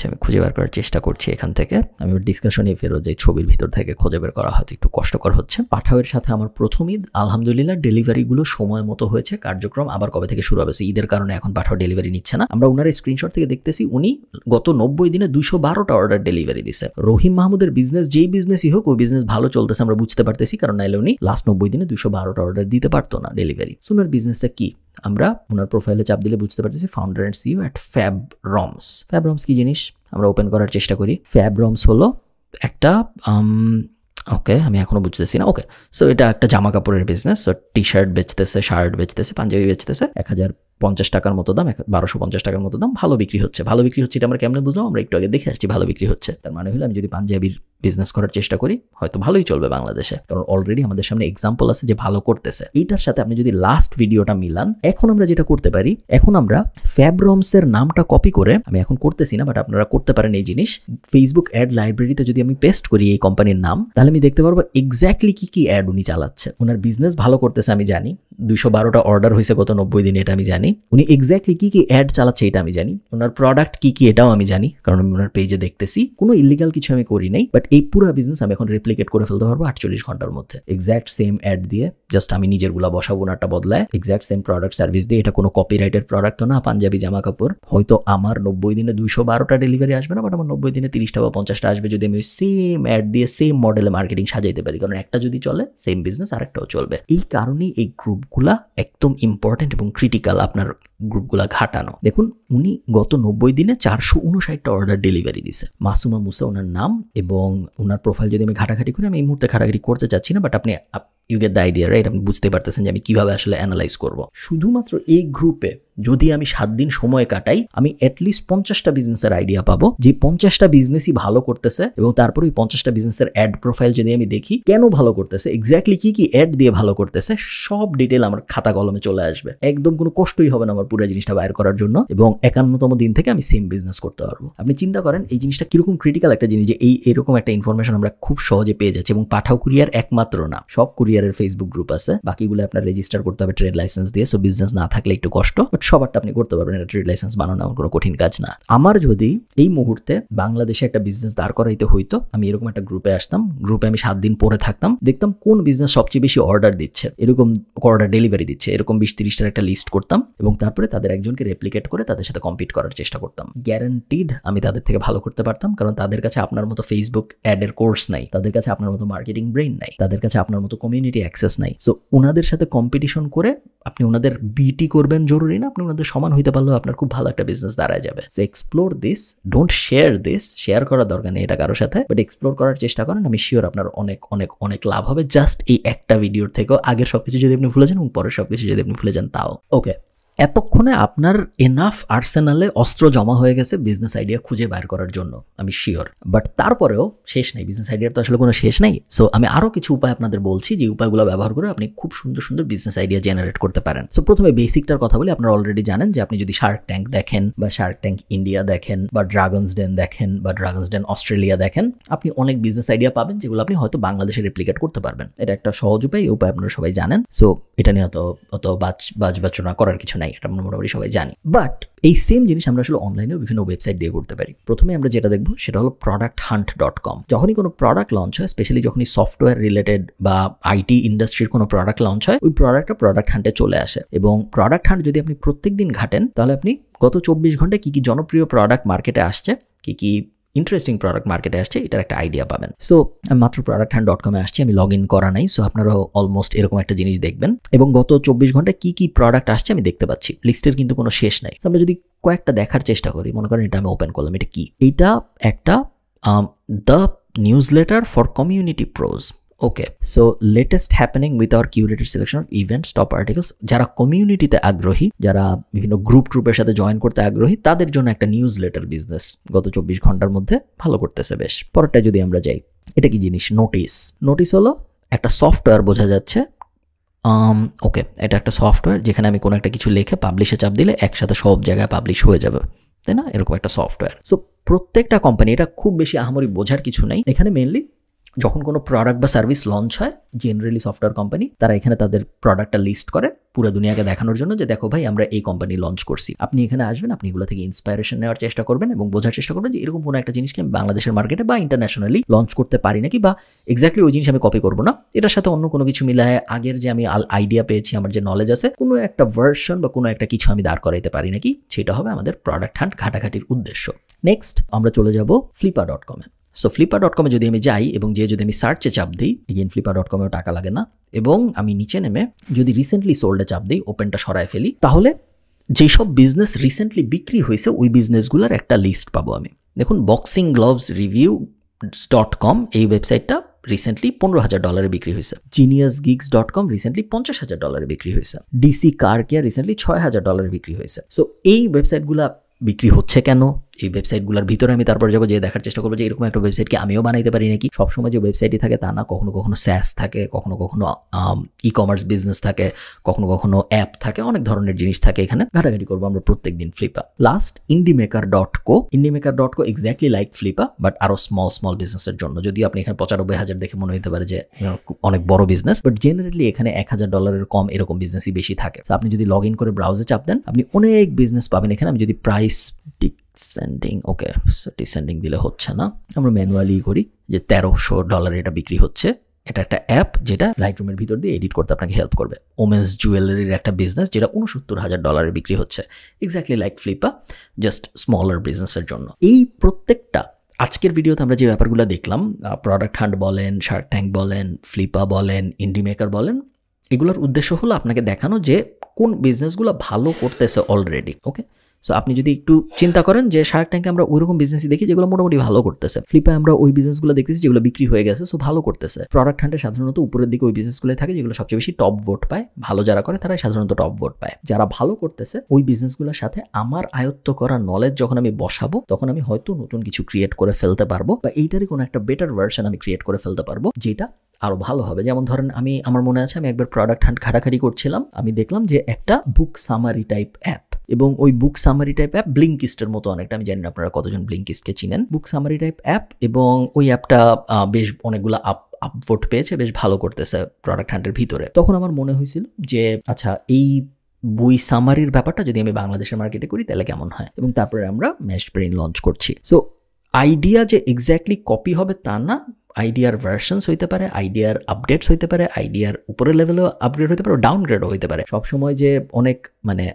আমি খুঁজে বের করার চেষ্টা করছি এখান থেকে, আমি ডিসকাশনে ফেরত যাই, ছবির ভিতর থেকে খুঁজে বের করা হয়তো একটু কষ্টকর হচ্ছে। পাঠাওয়ের সাথে আমার প্রথম ঈদ, আলহামদুলিল্লাহ ডেলিভারিগুলো সময় মতো হয়েছে। কার্যক্রম আবার কবে থেকে শুরু হবে? ঈদের কারণে এখন পাঠাও ডেলিভারি নিচ্ছে না। আমরা ওনার স্ক্রিনশট থেকে দেখতেছি উনি গত 90 দিনে 212টা অর্ডার ডেলিভারি দিছে। রহিম মাহমুদের বিজনেস যেই বিজনেসই হোক, ওই বিজনেস ভালো চলতেছে আমরা বুঝতে পারতেছি, কারণ নাইলে উনি লাস্ট 90 দিনে 212টা অর্ডার দিতে পারতো না ডেলিভারি। ওনার বিজনেসটা কি? আমরা ওনার প্রোফাইলে চাপ দিলে বুঝতে পারতেছি, ফাউন্ডার অ্যান্ড সিইও অ্যাট ফ্যাবরমস। ফ্যাবরমস কি জিনিস? আমরা ওপেন করার চেষ্টা করি। ফ্যাবরমস হলো একটা ওকে, আমি এখনো বুঝতেছি না। ওকে, সো এটা একটা জামা কাপড়ের বিজনেস। সো টি শার্ট বেচতেছে, শার্ট বেচতেছে, পাঞ্জাবি বেচতেছে। 1050 টাকার মতো দাম, 1250 টাকার মতো দাম। ভালো বিক্রি হচ্ছে এটা আমরা কেমনে বুঝলাম? আমরা একটু আগে দেখে আসছি ভালো বিক্রি হচ্ছে। তার মানে হলো আমি যদি পাঞ্জাবির বিজনেস করার চেষ্টা করি, হয়তো ভালোই চলবে বাংলাদেশে, কারণ অলরেডি আমাদের সামনে এক্সাম্পল আছে যে ভালো করতেছে। এইটার সাথে আপনি যদি লাস্ট ভিডিওটা মিলান, এখন আমরা যেটা করতে পারি, এখন আমরা ফ্যাবরমসের নামটা কপি করে, আমি এখন করতেছি না, বাট আপনারা করতে পারেন এই জিনিস। ফেসবুক অ্যাড লাইব্রেরিতে যদি আমি পেস্ট করি এই কোম্পানির নাম, তাহলে আমি দেখতে পারবো এক্স্যাক্টলি কি অ্যাড উনি চালাচ্ছে। ওনার বিজনেস ভালো করতেছে আমি জানি, 212টা অর্ডার হয়েছে গত 90 দিনে, এটা আমি জানি। উনি এক্স্যাক্টলি কি অ্যাড চালাচ্ছে এটা আমি জানি। ওনার প্রোডাক্ট কি এটাও আমি জানি, কারণ আমি ওনার পেজে দেখতেছি। কোনো ইলিগাল কিছু আমি করি নাই, বাট এই পুরো বিজনেস আমি এখন রেপ্লিকেট করে ফেলতে পারবো 48 ঘন্টার মধ্যে। এক্স্যাক্ট সেম অ্যাড দিয়ে, জাস্ট আমি নিজের গুলা বসাবো, ওনারটা বদলায়, এক্স্যাক্ট সেম প্রোডাক্ট সার্ভিস দিয়ে। এটা কোনো কপিরাইটেড প্রোডাক্ট না, পাঞ্জাবি জামা কাপড়। হয়তো আমার 90 দিনে 212টা ডেলিভারি আসবে না, বাট আমার 90 দিনে 30টা বা 50টা আসবে, যদি আমি সেম অ্যাড দিয়ে সেম মডেলে মার্কেটিং সাজাইতে পারি। কারণ একটা যদি চলে, সেম বিজনেস আরেকটাও চলবে। এই কারণেই এই গ্রুপগুলা একদম ইম্পর্টেন্ট এবং ক্রিটিক্যাল আপনার গ্রুপগুলা ঘাটানো। দেখুন, উনি গত 90 দিনে 459টা অর্ডার ডেলিভারি দিছে। মাসুমা মুসা ওনার নাম, এবং ওনার প্রোফাইল যদি আমি ঘাটাঘাটি করি, আমি এই মুহূর্তে ঘাটাঘাটি করতে চাচ্ছি না, বাট আপনি you get the idea, right? আপনি বুঝতে পারতেছেন যে আমি কিভাবে আসলে অ্যানালাইজ করব। শুধুমাত্র এই গ্রুপে যদি আমি 7 দিন সময় কাটাই, আমি অ্যাটলিস্ট 50টা বিজনেসের আইডিয়া পাবো, যে 50টা বিজনেসই ভালো করতেছে, এবং তারপরে ওই 50টা বিজনেসের অ্যাড প্রোফাইল যদি আমি দেখি কেন ভালো করতেছে, এক্স্যাক্টলি কি কি অ্যাড দিয়ে ভালো করতেছে, সব ডিটেল আমার খাতা কলমে চলে আসবে। একদম কোনো কষ্টই হবে না আমার পুরো জিনিসটা বাইর করার জন্য, এবং 51তম দিন থেকে আমি সেম বিজনেস করতে পারবো। আপনি চিন্তা করেন এই জিনিসটা কিরকম ক্রিটিক্যাল একটা জিনিস, যে এরকম একটা ইনফরমেশন আমরা খুব সহজে পেয়ে যাচ্ছি। এবং পাঠাও কুরিয়ার একমাত্র না, সব কুরিয়ারের ফেসবুক গ্রুপ আছে, বাকিগুলো আপনার রেজিস্টার করতে হবে ট্রেড লাইসেন্স দিয়ে। সো বিজনেস না থাকলে একটু কষ্ট, বাট সবারটা আপনি করতে পারবেন। এটা ট্রেড লাইসেন্স বানানো কোনো কঠিন কাজ না। আমার যদি এই মুহূর্তে বাংলাদেশে একটা বিজনেস দাঁড় করাইতে হইতো, আমি এরকম একটা গ্রুপে আসতাম, গ্রুপে আমি 7 দিন পরে থাকতাম, দেখতাম কোন বিজনেস সবচেয়ে বেশি অর্ডার দিচ্ছে, এরকম অর্ডার ডেলিভারি দিচ্ছে, এরকম 20-30টার একটা লিস্ট করতাম, এবং তারপরে তাদের একজনকে রেপ্লিকেট করে তাদের সাথে কম্পিট করার চেষ্টা করতাম। গ্যারান্টিড আমি তাদের থেকে ভালো করতে পারতাম, কারণ তাদের কাছে আপনার মতো ফেসবুক অ্যাডের কোর্স নাই, তাদের কাছে আপনার মতো মার্কেটিং ব্রেইন নাই, তাদের কাছে আপনার মতো কমিউনিটি অ্যাক্সেস নাই। সো ওনাদের সাথে কম্পিটিশন করে আপনি ওনাদের বিটি করবেন জরুরি না, আপনি ওনাদের সমান হইতে পারলেও আপনার খুব ভালো একটা বিজনেস দাঁড়ায় যাবে। So explore this, don't share this, share করার দরকার নেই এটা কারোর সাথে, বাট এক্সপ্লোর করার চেষ্টা করেন। আমি শিওর আপনার অনেক অনেক অনেক লাভ হবে জাস্ট এই একটা ভিডিওর থেকেও। আগের সবকিছু যদি আপনি ভুলে যান এবং পরের সবকিছু যদি আপনি ভুলে যান তাও ওকে। এতক্ষণে আপনার এনাফ আর্সেনালে অস্ত্র জমা হয়ে গেছে বিজনেস আইডিয়া খুঁজে বের করার জন্য, আমি শিওর। বাট তারপরেও শেষ নেই, বিজনেস আইডিয়ার তো আসলে কোনো শেষ নেই। সো আমি আরও কিছু উপায় আপনাদের বলছি, যে উপায়গুলো ব্যবহার করে আপনি খুব সুন্দর সুন্দর বিজনেস আইডিয়া জেনারেট করতে পারেন। সো প্রথমে বেসিকটার কথা বলি। আপনারা অলরেডি জানেন যে আপনি যদি শার্ক ট্যাঙ্ক দেখেন, বা শার্ক ট্যাঙ্ক ইন্ডিয়া দেখেন, বা ড্রাগনস ডেন দেখেন, বা ড্রাগনস ডেন অস্ট্রেলিয়া দেখেন, আপনি অনেক বিজনেস আইডিয়া পাবেন যেগুলো আপনি হয়তো বাংলাদেশে রেপ্লিকেট করতে পারবেন। এটা একটা সহজ উপায়, এই উপায় আপনারা সবাই জানেন। সো এটা নিয়ে অত বাজবাচনা করার কিছু নাই, এটা মোটামুটি সবাই জানি। বাট এই সেম জিনিস আমরা আসলে অনলাইনেও বিভিন্ন ওয়েবসাইট দিয়ে করতে পারি। প্রথমে আমরা যেটা দেখবো সেটা হলো producthunt.com। যখনই কোনো প্রোডাক্ট লঞ্চ হয়, স্পেশালি যখনই সফটওয়্যার রিলেটেড বা আইটি ইন্ডাস্ট্রির কোনো প্রোডাক্ট লঞ্চ হয়, ওই প্রোডাক্টটা প্রোডাক্ট হান্টে চলে আসে। এবং প্রোডাক্ট হান্ট যদি আপনি প্রত্যেক দিন ঘাটেন, তাহলে আপনি গত 24 ঘন্টায় কী কী জনপ্রিয় প্রোডাক্ট মার্কেটে আসছে, কী ইন্টারেস্টিং প্রোডাক্ট মার্কেটে আসছে, এটার একটা আইডিয়া পাবেন। সো আমি মাত্র producthunt.com-এ আসছি, আমি লগ ইন করা নাই। সো আপনারাও অলমোস্ট এরকম একটা জিনিস দেখবেন, এবং গত 24 ঘন্টায় কী প্রোডাক্ট আসছে আমি দেখতে পাচ্ছি। লিস্টের কিন্তু কোনো শেষ নাই। আমরা যদি কয়েকটা দেখার চেষ্টা করি, মনে করেন এটা আমি ওপেন করলাম, এটা কি? এইটা একটা the newsletter for community pros. Okay, so latest happening with our curated selection of events, top articles. যারা কমিউনিটিতে আগ্রহী, যারা বিভিন্ন গ্রুপের সাথে জয়েন করতে আগ্রহী, তাদের জন্য একটা নিউজ লেটার বিজনেস গত 24 ঘন্টার মধ্যে ভালো করতেছে বেশ। পরেরটা যদি আমরা যাই, এটা কি জিনিস? নোটিস হলো একটা সফটওয়্যার, বোঝা যাচ্ছে। ওকে, এটা একটা সফটওয়্যার যেখানে আমি কোনো একটা কিছু লিখে পাবলিশে চাপ দিলে একসাথে সব জায়গায় পাবলিশ হয়ে যাবে, তাই না? এরকম একটা সফটওয়্যার। সো প্রত্যেকটা কোম্পানি, এটা খুব বেশি আহামরি বোঝার কিছু নাই। এখানে মেনলি যখন কোনো প্রোডাক্ট বা সার্ভিস লঞ্চ হয়, জেনারেলি সফটওয়্যার কোম্পানি তারা এখানে তাদের প্রোডাক্টটা লিস্ট করে পুরো দুনিয়াকে দেখানোর জন্য, যে দেখো ভাই আমরা এই কোম্পানি লঞ্চ করছি। আপনি এখানে আসবেন, আপনি এগুলো থেকে ইন্সপায়ারেশন নেওয়ার চেষ্টা করবেন এবং বোঝার চেষ্টা করবেন যে এরকম কোনো একটা জিনিসকে আমি বাংলাদেশের মার্কেটে বা ইন্টারন্যাশনালি লঞ্চ করতে পারি নাকি, বা এক্স্যাক্টলি ওই জিনিস আমি কপি করবো না, এটার সাথে অন্য কোনো কিছু মিলায় আগের যে আমি আইডিয়া পেয়েছি, আমার যে নলেজ আছে, কোনো একটা ভার্সন বা কোনো একটা কিছু আমি দাঁড় করাইতে পারি নাকি, সেটা হবে আমাদের প্রোডাক্ট হান্ট ঘাটাঘাটির উদ্দেশ্য। নেক্সট আমরা চলে যাব flippa.com-এ। সো flippa.com-এ যদি আমি যাই এবং যদি আমি সার্চে চাপ দিই, এগেইন flippa.com-এও টাকা লাগে না, এবং আমি নিচে নেমে যদি রিসেন্টলি সোল্ডে চাপ দিই, ওপেনটা সরায় ফেলি, তাহলে যেসব বিজনেস রিসেন্টলি বিক্রি হয়েছে ওই বিজনেসগুলোর একটা লিস্ট পাবো আমি। দেখুন, boxingglovesreview.com এই ওয়েবসাইটটা রিসেন্টলি $15,000 বিক্রি হয়েছে। geniusgeeks.com রিসেন্টলি $50,000 বিক্রি হয়েছে। DC কার কেয়ার রিসেন্টলি $6,000 বিক্রি হয়েছে। সো এই ওয়েবসাইটগুলা বিক্রি হচ্ছে কেন? এই ওয়েবসাইটগুলোর ভিতরে আমি তারপর যাবো, যে দেখার চেষ্টা করবো যে এরকম একটা ওয়েবসাইটকে আমিও বানাইতে পারি নাকি। সবসময় যে ওয়েবসাইটই থাকে তা না, কখনো কখনো স্যাস থাকে, কখনো কখনো ই কমার্স বিজনেস থাকে, কখনো কখনো অ্যাপ থাকে, অনেক ধরনের জিনিস থাকে। এখানে ঘাটাঘাটি করবো আমরা প্রত্যেক দিন Flippa. Last indiemaker.co exactly like Flippa, but আরও স্মল বিজনেসের জন্য। যদিও আপনি এখানে 95,000 দেখে মনে হতে পারে যে অনেক বড় বিজনেস, বাট জেনারেলি এখানে $1,000 কম এরকম বিজনেসই বেশি থাকে। তো আপনি যদি লগ ইন করে ব্রাউজে চাপ দেন, আপনি অনেক বিজনেস পাবেন এখানে। আমি যদি প্রাইস ডিসেন্ডিং দিলে হচ্ছে না, আমরা ম্যানুয়ালি করি যে $1,300 এটা বিক্রি হচ্ছে। এটা একটা অ্যাপ যেটা লাইটরুমের ভিতর দিয়ে এডিট করতে আপনাকে হেল্প করবে। ওমেন্স জুয়েলারির একটা বিজনেস যেটা $69,000 বিক্রি হচ্ছে, এক্স্যাক্টলি লাইক ফ্লিপা, জাস্ট স্মলার বিজনেসের জন্য। এই প্রত্যেকটা আজকের ভিডিওতে আমরা যে ব্যাপারগুলো দেখলাম, প্রোডাক্ট হান্ট বলেন, শার্ক ট্যাঙ্ক বলেন, ফ্লিপা বলেন, ইন্ডিমেকার বলেন, এগুলোর উদ্দেশ্য হলো আপনাকে দেখানো যে কোন বিজনেসগুলো ভালো করতেছে অলরেডি। ওকে, সো আপনি যদি একটু চিন্তা করেন যে শার্ক ট্যাঙ্কে আমরা ওইরকম বিজনেসই দেখি যেগুলো মোটামুটি ভালো করতেছে, ফ্লিপে আমরা ওই বিজনেসগুলো দেখতেছি যেগুলো বিক্রি হয়ে গেছে, সো ভালো করতেছে। প্রোডাক্ট হান্টে সাধারণত উপরের দিকে ওই বিজনেসগুলো থাকে যেগুলো সবচেয়ে বেশি টপ ভোট পায়, ভালো যারা করে তারাই সাধারণত টপ ভোট পায়। যারা ভালো করতেছে ওই বিজনেসগুলোর সাথে আমার আয়ত্ত করা নলেজ যখন আমি বসাবো তখন আমি হয়তো নতুন কিছু ক্রিয়েট করে ফেলতে পারবো, বা এইটারই কোনো একটা বেটার ভার্সন আমি ক্রিয়েট করে ফেলতে পারবো যেটা আরো ভালো হবে। যেমন ধরেন আমার মনে আছে আমি একবার প্রোডাক্ট হান্ট ঘাটাঘাটি করছিলাম, আমি দেখলাম যে একটা বুক সামারি টাইপ অ্যাপ, এবং ওই বুক সামারি টাইপ অ্যাপ ব্লিঙ্কিস্টের মতো অনেকটা, আমি জানি না আপনারা কতজন ব্লিঙ্কিস্টকে চিনেন। বুক সামারি টাইপ অ্যাপ, এবং ওই অ্যাপটা বেশ অনেকগুলো আপভোট পেয়েছে, বেশ ভালো করতেছে প্রোডাক্ট হান্টের ভিতরে। তখন আমার মনে হয়েছিল যে আচ্ছা এই বই সামারির ব্যাপারটা যদি আমি বাংলাদেশের মার্কেটে করি তাহলে কেমন হয়, এবং তারপরে আমরা ম্যাশড ব্রেইন লঞ্চ করছি। সো আইডিয়া যে এক্স্যাক্টলি কপি হবে তা না, আইডিয়ার ভার্সনস হইতে পারে, আইডিয়ার আপডেটস হইতে পারে, আইডিয়ার উপরের লেভেলেও আপগ্রেড হইতে পারে, ডাউনগ্রেডও হইতে পারে। সবসময় যে অনেক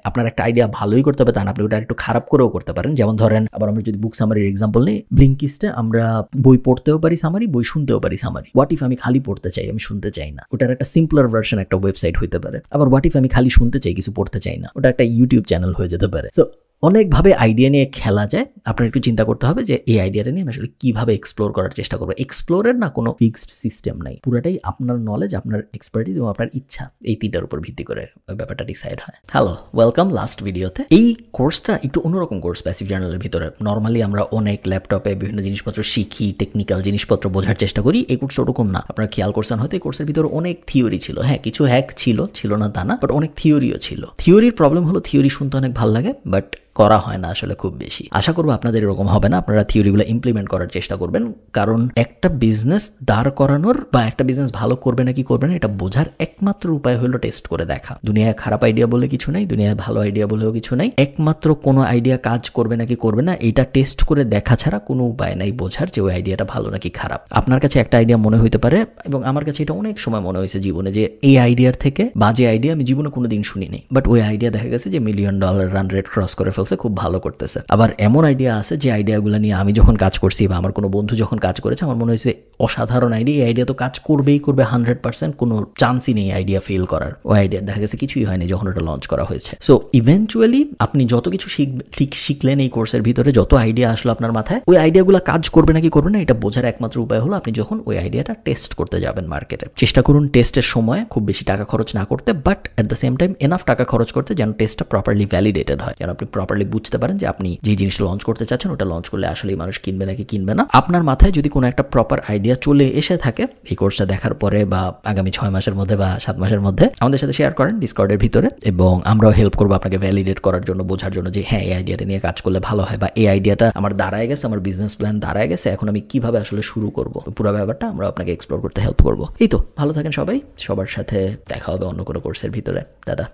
আপনার একটা আইডিয়া ভালোই করতে হবে তা না, আপনি ওটা একটু খারাপ করেও করতে পারেন। যেমন ধরেন আবার আমরা যদি বুক সামারির এক্সাম্পল নিই, ব্লিঙ্কিস্টে আমরা বই পড়তেও পারি সামারি, বই শুনতেও পারি সামারি। হোয়াট ইফ আমি খালি পড়তে চাই, আমি শুনতে চাই না, ওটার একটা সিম্পলার ভার্সন একটা ওয়েবসাইট হইতে পারে। আবার হোয়াট ইফ আমি খালি শুনতে চাই, কিছু পড়তে চাই না, ওটা একটা ইউটিউব চ্যানেল হয়ে যেতে পারে। তো অনেকভাবে আইডিয়া নিয়ে খেলা যায়। আপনার একটু চিন্তা করতে হবে যে এই আইডিয়াটা নিয়ে আমি আসলে কীভাবে এক্সপ্লোর করার চেষ্টা করবো। এক্সপ্লোরের না কোনো ফিক্সড সিস্টেম নাই, পুরাটাই আপনার নলেজ, আপনার এক্সপার্টিস এবং আপনার ইচ্ছা, এই তিনটার উপর ভিত্তি করে ওই ব্যাপারটা ডিসাইড হয়। হ্যালো, ওয়েলকাম লাস্ট ভিডিওতে। এই কোর্সটা একটু অন্যরকম কোর্স প্যাসিভ জার্নালের ভিতরে। নর্মালি আমরা অনেক ল্যাপটপে বিভিন্ন জিনিসপত্র শিখি, টেকনিক্যাল জিনিসপত্র বোঝার চেষ্টা করি। এই কোর্সটা ওরকম না। আপনারা খেয়াল করছেন হয়তো এই কোর্সের ভিতরে অনেক থিওরি ছিল। হ্যাঁ, কিছু হ্যাক ছিল না তা না, বাট অনেক থিওরিও ছিল। থিওরির প্রবলেম হলো থিওরি শুনতে অনেক ভালো লাগে, বাট করা হয় না আসলে খুব বেশি। আশা করবো আপনাদের এরকম হবে না, আপনারা থিওরিগুলো ইমপ্লিমেন্ট করার চেষ্টা করবেন। কারণ একটা বিজনেস দাঁড় করানোর বা একটা বিজনেস ভালো করবে না কি করবে না এটা বোঝার একমাত্র উপায় হলো টেস্ট করে দেখা। দুনিয়ায় খারাপ আইডিয়া বলে কিছু নাই, দুনিয়ায় ভালো আইডিয়া বলেও কিছু নাই। একমাত্র কোনো আইডিয়া কাজ করবে নাকি করবে না এটা টেস্ট করে দেখা ছাড়া কোনো উপায় নাই বোঝার যে ওই আইডিয়াটা ভালো নাকি খারাপ। আপনার কাছে একটা আইডিয়া মনে হইতে পারে, এবং আমার কাছে এটা অনেক সময় মনে হয়েছে জীবনে, যে এই আইডিয়ার থেকে বাজে আইডিয়া আমি জীবনে কোনোদিন শুনিনি, বাট ওই আইডিয়া দেখা গেছে যে $1 মিলিয়ন রান রেট ক্রস করে খুব ভালো করতেছে। আবার এমন আইডিয়া আছে যে আইডিয়াগুলো নিয়ে আমি যখন কাজ করছি বা আমার কোনো বন্ধু যখন কাজ করেছে, আমার মনে হয়েছে অসাধারণ আইডিয়া, এই আইডিয়া তো কাজ করবেই করবে 100%, কোনো চান্সই নেই আইডিয়া ফেল করার। ওই আইডিয়া দেখা গেছে কিছুই হয়নি যখন ওটা লঞ্চ করা হয়েছে। সো ইভেনচুয়ালি আপনি যত কিছু শিখলেন এই কোর্সের ভিতরে, যত আইডিয়া আসলো আপনার মাথায়, ওই আইডিয়াগুলো কাজ করবে নাকি করবে না এটা বোঝার একমাত্র উপায় হলো আপনি যখন ওই আইডিয়াটা টেস্ট করতে যাবেন মার্কেটে। চেষ্টা করুন টেস্টের সময় খুব বেশি টাকা খরচ না করতে, but at the same time enough টাকা খরচ করতে যেন টেস্টটা প্রপারলি ভ্যালিডেটেড হয়, যেন আপনি প্রপারলি বুঝতে পারেন যে আপনি যে জিনিসটা লঞ্চ করতে চাচ্ছেন ওটা লঞ্চ করলে আসলেই মানুষ কিনবে নাকি কিনবে না। আপনার মাথায় যদি কোনো একটা প্রপার আইডিয়া চলে এসে থাকে এই কোর্সটা দেখার পরে বা আগামী 6 মাসের মধ্যে বা 7 মাসের মধ্যে, আমাদের সাথে শেয়ার করেন ডিসকর্ডের ভিতরে, এবং আমরাও হেল্প করবো আপনাকে ভ্যালিডেট করার জন্য, বোঝার জন্য যে হ্যাঁ এই আইডিয়াটা নিয়ে কাজ করলে ভালো হয়, বা এই আইডিয়াটা আমার দাঁড়ায় গেছে, আমার বিজনেস প্ল্যান দাঁড়ায় গেছে, এখন আমি কিভাবে আসলে শুরু করবো, পুরো ব্যাপারটা আমরা আপনাকে এক্সপ্লোর করতে হেল্প করবো। এই তো, ভালো থাকেন সবাই, সবার সাথে দেখা হবে অন্য কোনো কোর্সের ভিতরে। দাদা।